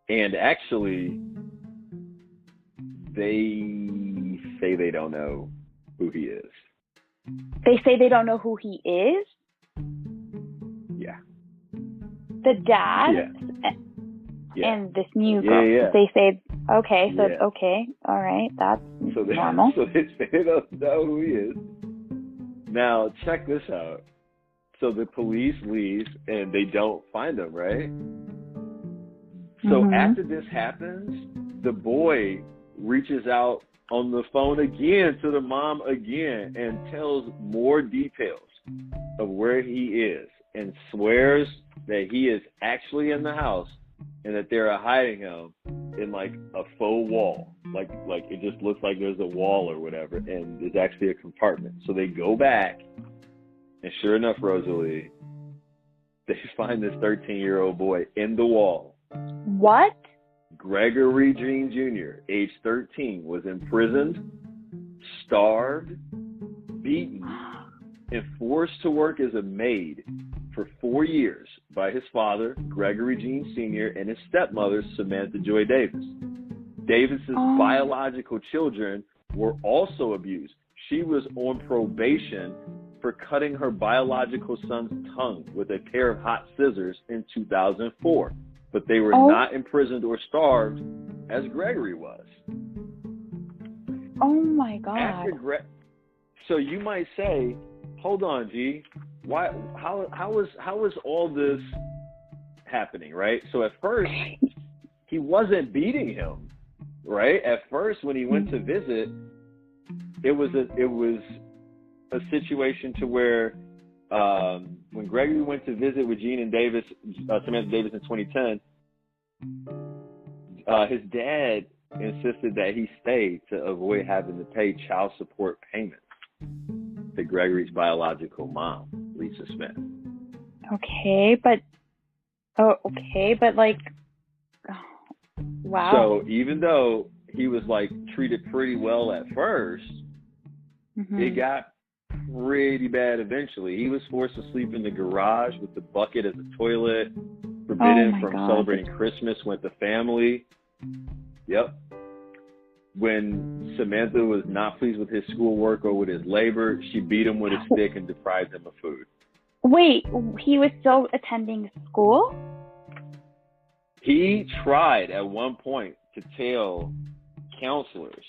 And actually, they say they don't know who he is. They say they don't know who he is? Yeah. The dad? Yeah. And this new girl. Yeah. They say, okay, so, okay, all right, that's normal. So they say they don't know who he is. Now, check this out. So the police leave and they don't find him, right? So after this happens, the boy reaches out on the phone again to the mom again and tells more details of where he is and swears that he is actually in the house and that they're hiding him in like a faux wall. Like it just looks like there's a wall or whatever, and it's actually a compartment. So they go back, and sure enough, Rosalie, they find this 13-year-old boy in the wall. What? Gregory Jean Jr., age 13, was imprisoned, starved, beaten, and forced to work as a maid for 4 years by his father, Gregory Jean Sr., and his stepmother, Samantha Joy Davis. Davis's biological children were also abused. She was on probation for cutting her biological son's tongue with a pair of hot scissors in 2004. But they were not imprisoned or starved as Gregory was. Oh my God. So you might say, hold on, G. Why? How is all this happening, right? So at first, he wasn't beating him, right? At first, when he went to visit, it was a situation to where when Gregory went to visit with Samantha Davis in 2010, his dad insisted that he stay to avoid having to pay child support payments to Gregory's biological mom, Lisa Smith. Okay, but like, wow. So even though he was like treated pretty well at first, it got pretty bad eventually. He was forced to sleep in the garage with the bucket as a toilet, forbidden from celebrating Christmas with the family. Yep. When Samantha was not pleased with his schoolwork or with his labor, she beat him with a stick and deprived him of food. Wait, he was still attending school? He tried at one point to tell counselors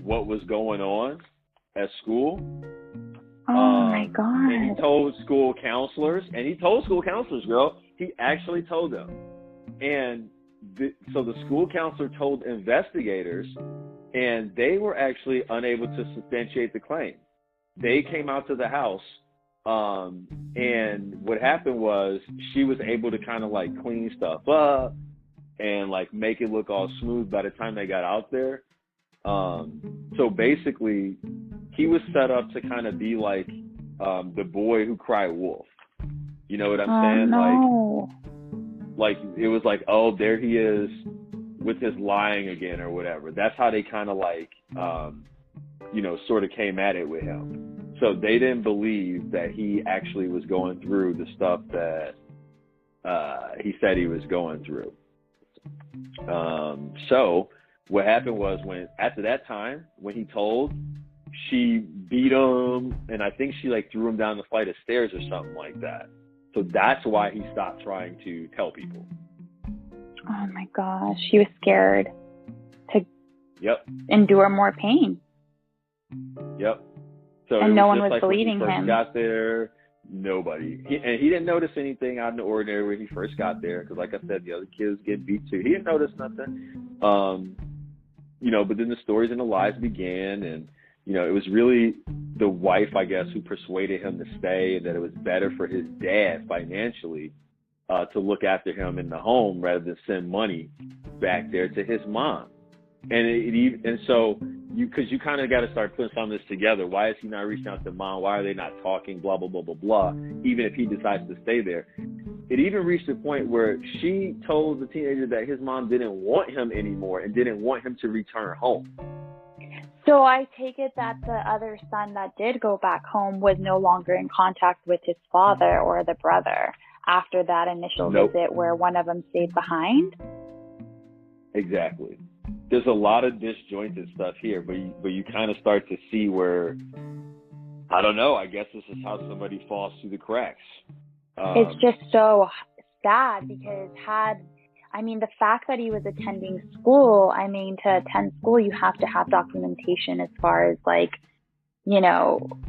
what was going on at school. Oh my God. And he told school counselors, girl, he actually told them. And so the school counselor told investigators, and they were actually unable to substantiate the claim. They came out to the house, and what happened was she was able to kind of like clean stuff up and like make it look all smooth by the time they got out there. So basically, he was set up to kind of be like the boy who cried wolf. You know what I'm saying? No. like it was like, oh, there he is with his lying again or whatever. That's how they kind of like, sort of came at it with him. So they didn't believe that he actually was going through the stuff that he said he was going through. So what happened was, when after that time, when he told, she beat him, and I think she like threw him down the flight of stairs or something like that. So that's why he stopped trying to tell people. Oh my gosh, she was scared to endure more pain. Yep. So and no one was like believing when he first him. got there, nobody. He didn't notice anything out of the ordinary when he first got there, because like I said, the other kids get beat too. He didn't notice nothing. But then the stories and the lies began, and it was really the wife, I guess, who persuaded him to stay, and that it was better for his dad financially to look after him in the home rather than send money back there to his mom. And so because you kind of got to start putting some of this together. Why is he not reaching out to mom? Why are they not talking? Blah, blah, blah, blah, blah. Even if he decides to stay there. It even reached a point where she told the teenager that his mom didn't want him anymore and didn't want him to return home. So I take it that the other son that did go back home was no longer in contact with his father or the brother after that initial visit where one of them stayed behind? Exactly. There's a lot of disjointed stuff here, but you kind of start to see where, I don't know, I guess this is how somebody falls through the cracks. It's just so sad because the fact that he was attending school, to attend school, you have to have documentation as far as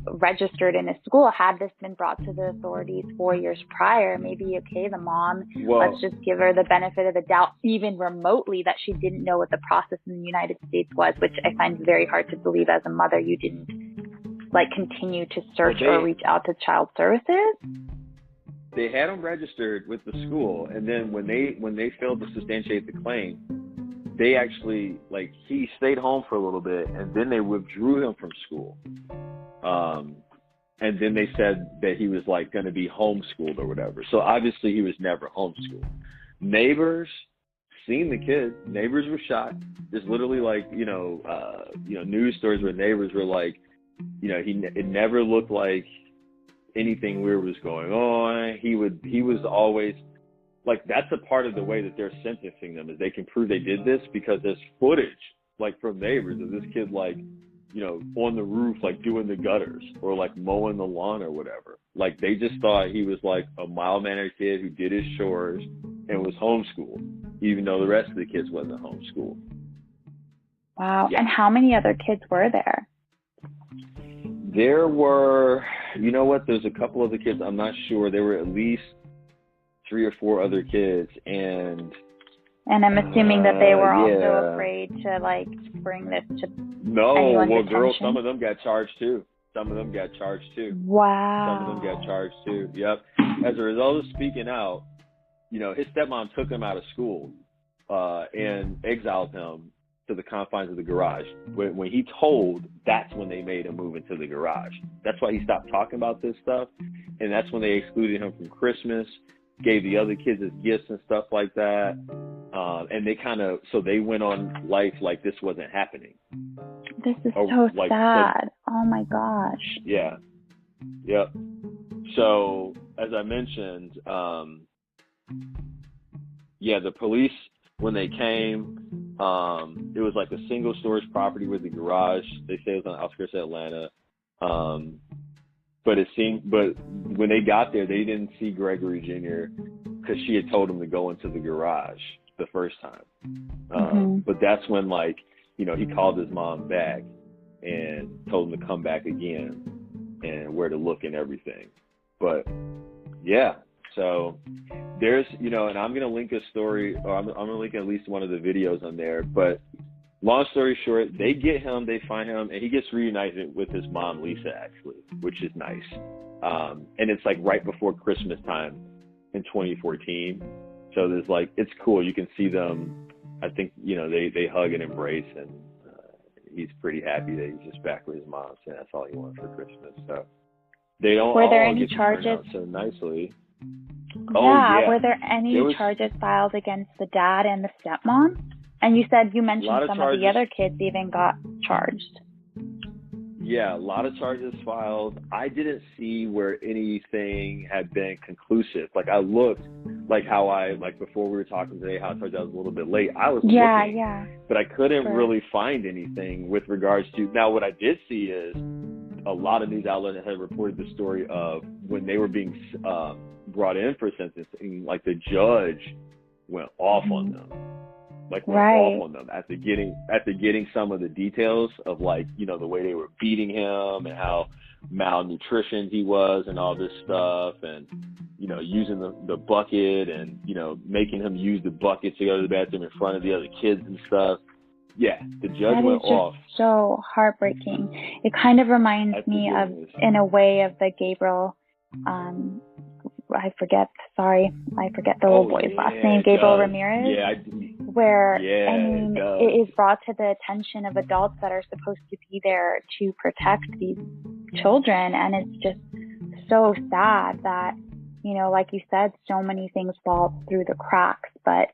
registered in a school. Had this been brought to the authorities 4 years prior, maybe, okay, the mom, let's just give her the benefit of the doubt, even remotely, that she didn't know what the process in the United States was, which I find very hard to believe as a mother. You didn't continue to search or reach out to child services. They had him registered with the school, and then when they failed to substantiate the claim, they actually, he stayed home for a little bit, and then they withdrew him from school. And then they said that he was going to be homeschooled or whatever. So obviously he was never homeschooled. Neighbors seen the kid. Neighbors were shocked. There's literally news stories where neighbors were it never looked like anything weird was going on. He was always that's a part of the way that they're sentencing them, is they can prove they did this because there's footage from neighbors of this kid on the roof doing the gutters or mowing the lawn or whatever. They just thought he was a mild-mannered kid who did his chores and was homeschooled, even though the rest of the kids wasn't homeschooled. Wow. Yeah. And how many other kids were there? There were, there's a couple other kids. I'm not sure. There were at least 3 or 4 other kids, and I'm assuming that they were also afraid to bring this to anyone's attention. Girls, some of them got charged too. Wow. Some of them got charged too. Yep. As a result of speaking out, his stepmom took him out of school and exiled him to the confines of the garage. When he told, that's when they made him move into the garage. That's why he stopped talking about this stuff, and that's when they excluded him from Christmas, gave the other kids his gifts and stuff like that. And they went on life like this wasn't happening. This is so sad. Oh my gosh. Yeah. Yep. So as I mentioned, the police, when they came, it was a single storage property with the garage. They say it was on the outskirts of Atlanta. But when they got there, they didn't see Gregory Jr. because she had told him to go into the garage the first time. But that's when, he called his mom back and told him to come back again and where to look and everything. But, yeah, so there's, and I'm going to link a story, or I'm going to link at least one of the videos on there. But long story short, they get him, they find him, and he gets reunited with his mom, Lisa, actually, which is nice. And it's right before Christmas time in 2014. So there's it's cool. You can see them. I think, they hug and embrace, and he's pretty happy that he's just back with his mom, saying that's all he wants for Christmas. So they don't Were there all any get to charges? turn out so nicely. Oh, yeah. Were there any charges filed against the dad and the stepmom? And you mentioned some of the other kids even got charged. Yeah, a lot of charges filed. I didn't see where anything had been conclusive. Like, I looked, before we were talking today, how I told you I was a little bit late. I was looking, but I couldn't really find anything with regards to. Now, what I did see is a lot of news outlets had reported the story of when they were being brought in for sentencing, like the judge went off on them. Off on them after getting some of the details of the way they were beating him and how malnutritioned he was and all this stuff, and using the bucket and making him use the bucket to go to the bathroom in front of the other kids and stuff. Yeah, the judge went off. So heartbreaking. It kind of reminds me of, in a way, of the Gabriel. I forget the little boy's last name, Gabriel Ramirez. It is brought to the attention of adults that are supposed to be there to protect these children, and it's just so sad that, like you said, so many things fall through the cracks. But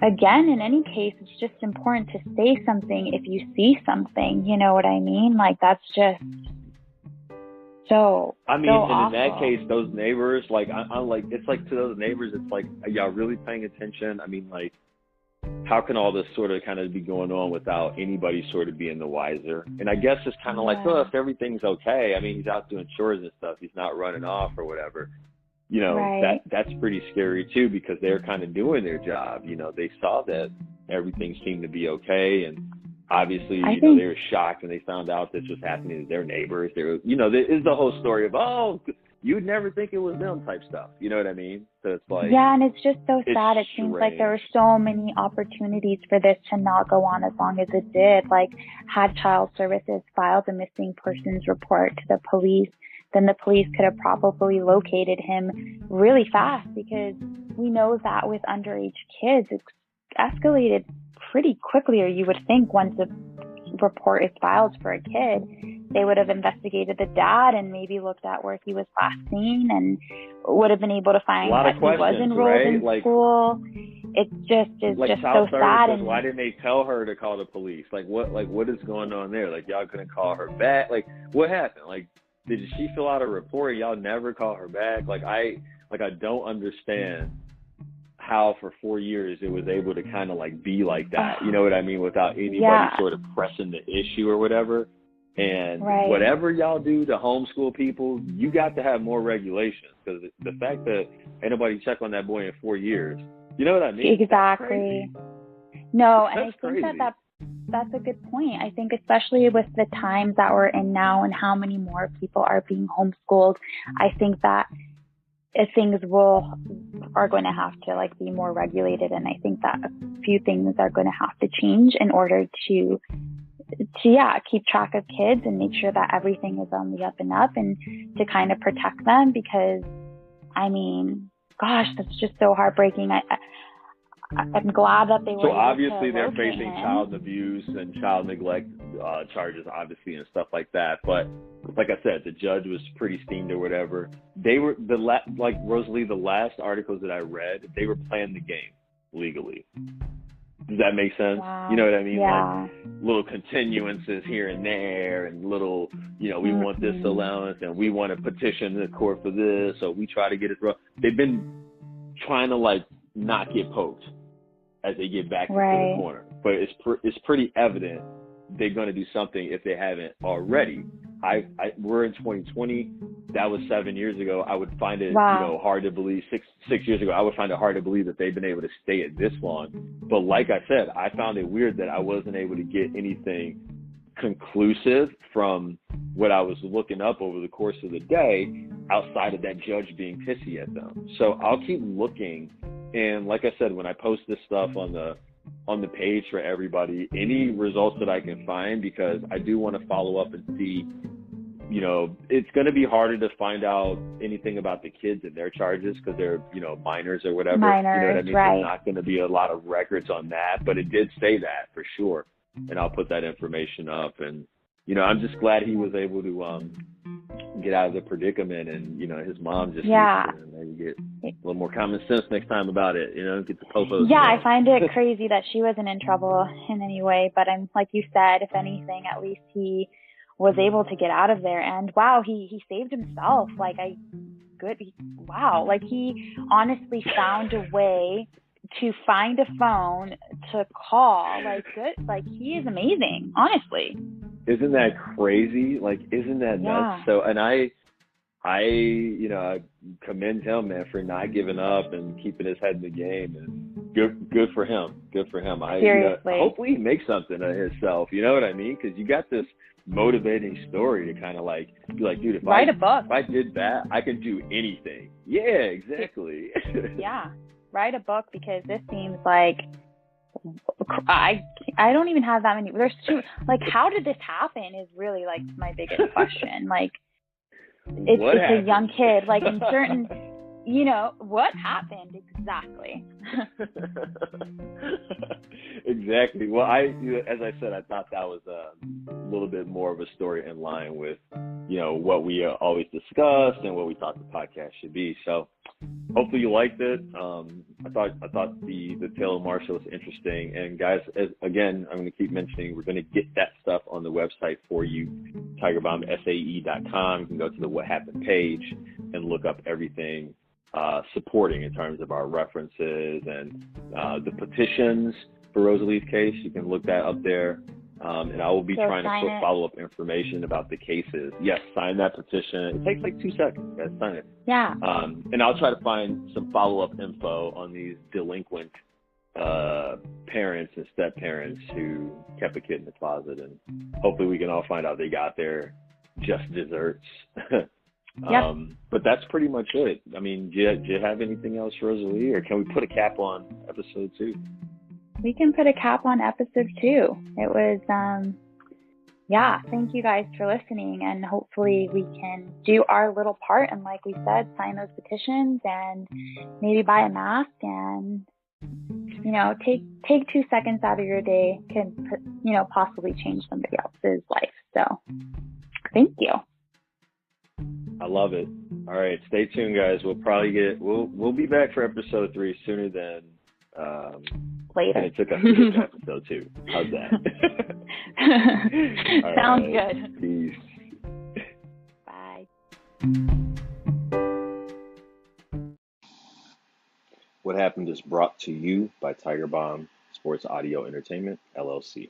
again, in any case, it's just important to say something if you see something, you know what I mean? That's just so and awful. In that case, those neighbors, it's to those neighbors, it's are y'all really paying attention? How can all this sort of kind of be going on without anybody sort of being the wiser? And I guess it's kind of if everything's okay, he's out doing chores and stuff, he's not running off or whatever, that's pretty scary too, because they're kind of doing their job. They saw that everything seemed to be okay, and obviously, they were shocked when they found out this was happening to their neighbors. They were, there is the whole story of, you'd never think it was them type stuff. You know what I mean? So it's and it's just so sad. It seems like there were so many opportunities for this to not go on as long as it did. Had Child Services filed a missing persons report to the police, then the police could have probably located him really fast, because we know that with underage kids, it's escalated pretty quickly, or you would think once a report is filed for a kid, they would have investigated the dad and maybe looked at where he was last seen and would have been able to find that he was enrolled in school. It just is just so sad. And why didn't they tell her to call the police? What is going on there? Y'all couldn't call her back? What happened? Did she fill out a report and y'all never call her back? I don't understand how for 4 years it was able to kind of be like that, you know what I mean, without anybody sort of pressing the issue or whatever. And whatever y'all do to homeschool people, you got to have more regulations, because the fact that ain't nobody checked on that boy in 4 years, you know what I mean? Exactly. No, and I think that's a good point. I think especially with the times that we're in now and how many more people are being homeschooled, I think that things are going to have to be more regulated, and I think that a few things are going to have to change in order to keep track of kids and make sure that everything is on the up and up, and to kind of protect them, because gosh, that's just so heartbreaking. I'm glad that they were. So obviously they're facing child abuse and child neglect charges, obviously, and stuff like that. But like I said, the judge was pretty steamed or whatever. They were Rosalie, the last articles that I read, they were playing the game legally. Does that make sense? Wow. You know what I mean? Yeah. Little continuances here and there, and little, we want this allowance, and we want to petition the court for this, so we try to get it through. They've been trying to not get poked as they get back into the corner. But it's pretty evident they're going to do something if they haven't already. We're in 2020. That was 7 years ago. I would find it hard to believe. Six years ago, I would find it hard to believe that they've been able to stay it this long. But like I said, I found it weird that I wasn't able to get anything conclusive from what I was looking up over the course of the day, outside of that judge being pissy at them. So I'll keep looking. And like I said, when I post this stuff on the page for everybody, any results that I can find, because I do want to follow up and see, it's going to be harder to find out anything about the kids and their charges, because they're, minors or whatever. You know what I mean? There's not going to be a lot of records on that, but it did say that for sure. And I'll put that information up. And, I'm just glad he was able to get out of the predicament, and his mom just Yeah. used to, and you get a little more common sense next time about it. Get the popos. Yeah, I find it crazy that she wasn't in trouble in any way, but I'm like you said, if anything, at least he was able to get out of there. And wow, he saved himself. Like wow, like he honestly found a way to find a phone to call. Like good, like he is amazing, honestly. Isn't that crazy? Like, isn't that nuts? So, and I commend him, man, for not giving up and keeping his head in the game. And good for him. Good for him. Seriously. Hopefully he makes something of himself. You know what I mean? Because you got this motivating story to kind of like be like, dude, write a book. If I did that, I can do anything. Yeah, exactly. Yeah, write a book, because this seems like I don't even have that many. There's two. Like, how did this happen? Is really like my biggest question. Like, it's a young kid. Like in certain, what happened exactly? Exactly. Well, as I said, I thought that was a little bit more of a story in line with, what we always discussed and what we thought the podcast should be. So hopefully you liked it. I thought the tale of Marshall was interesting. And guys, again, I'm going to keep mentioning, we're going to get that stuff on the website for you, tigerbombsae.com. You can go to the What Happened page and look up everything supporting in terms of our references and the petitions for Rosalie's case. You can look that up there. And I will be trying to put follow-up information about the cases. Yes, sign that petition. It takes like 2 seconds, guys. Sign it. Yeah. And I'll try to find some follow-up info on these delinquent parents and step-parents who kept a kid in the closet. And hopefully we can all find out they got their just desserts. Yep. But that's pretty much it. I mean, do you have anything else, Rosalie? Or can we put a cap on episode 2? We can put a cap on episode 2. It was, thank you guys for listening, and hopefully we can do our little part, and like we said, sign those petitions and maybe buy a mask, and, take 2 seconds out of your day can, possibly change somebody else's life. So thank you. I love it. All right. Stay tuned, guys. We'll be back for episode 3 sooner than, later. And it took us to get to episode 2. How's that? Sounds right. good. Peace. Bye. What Happened is brought to you by Tiger Bomb Sports Audio Entertainment, LLC.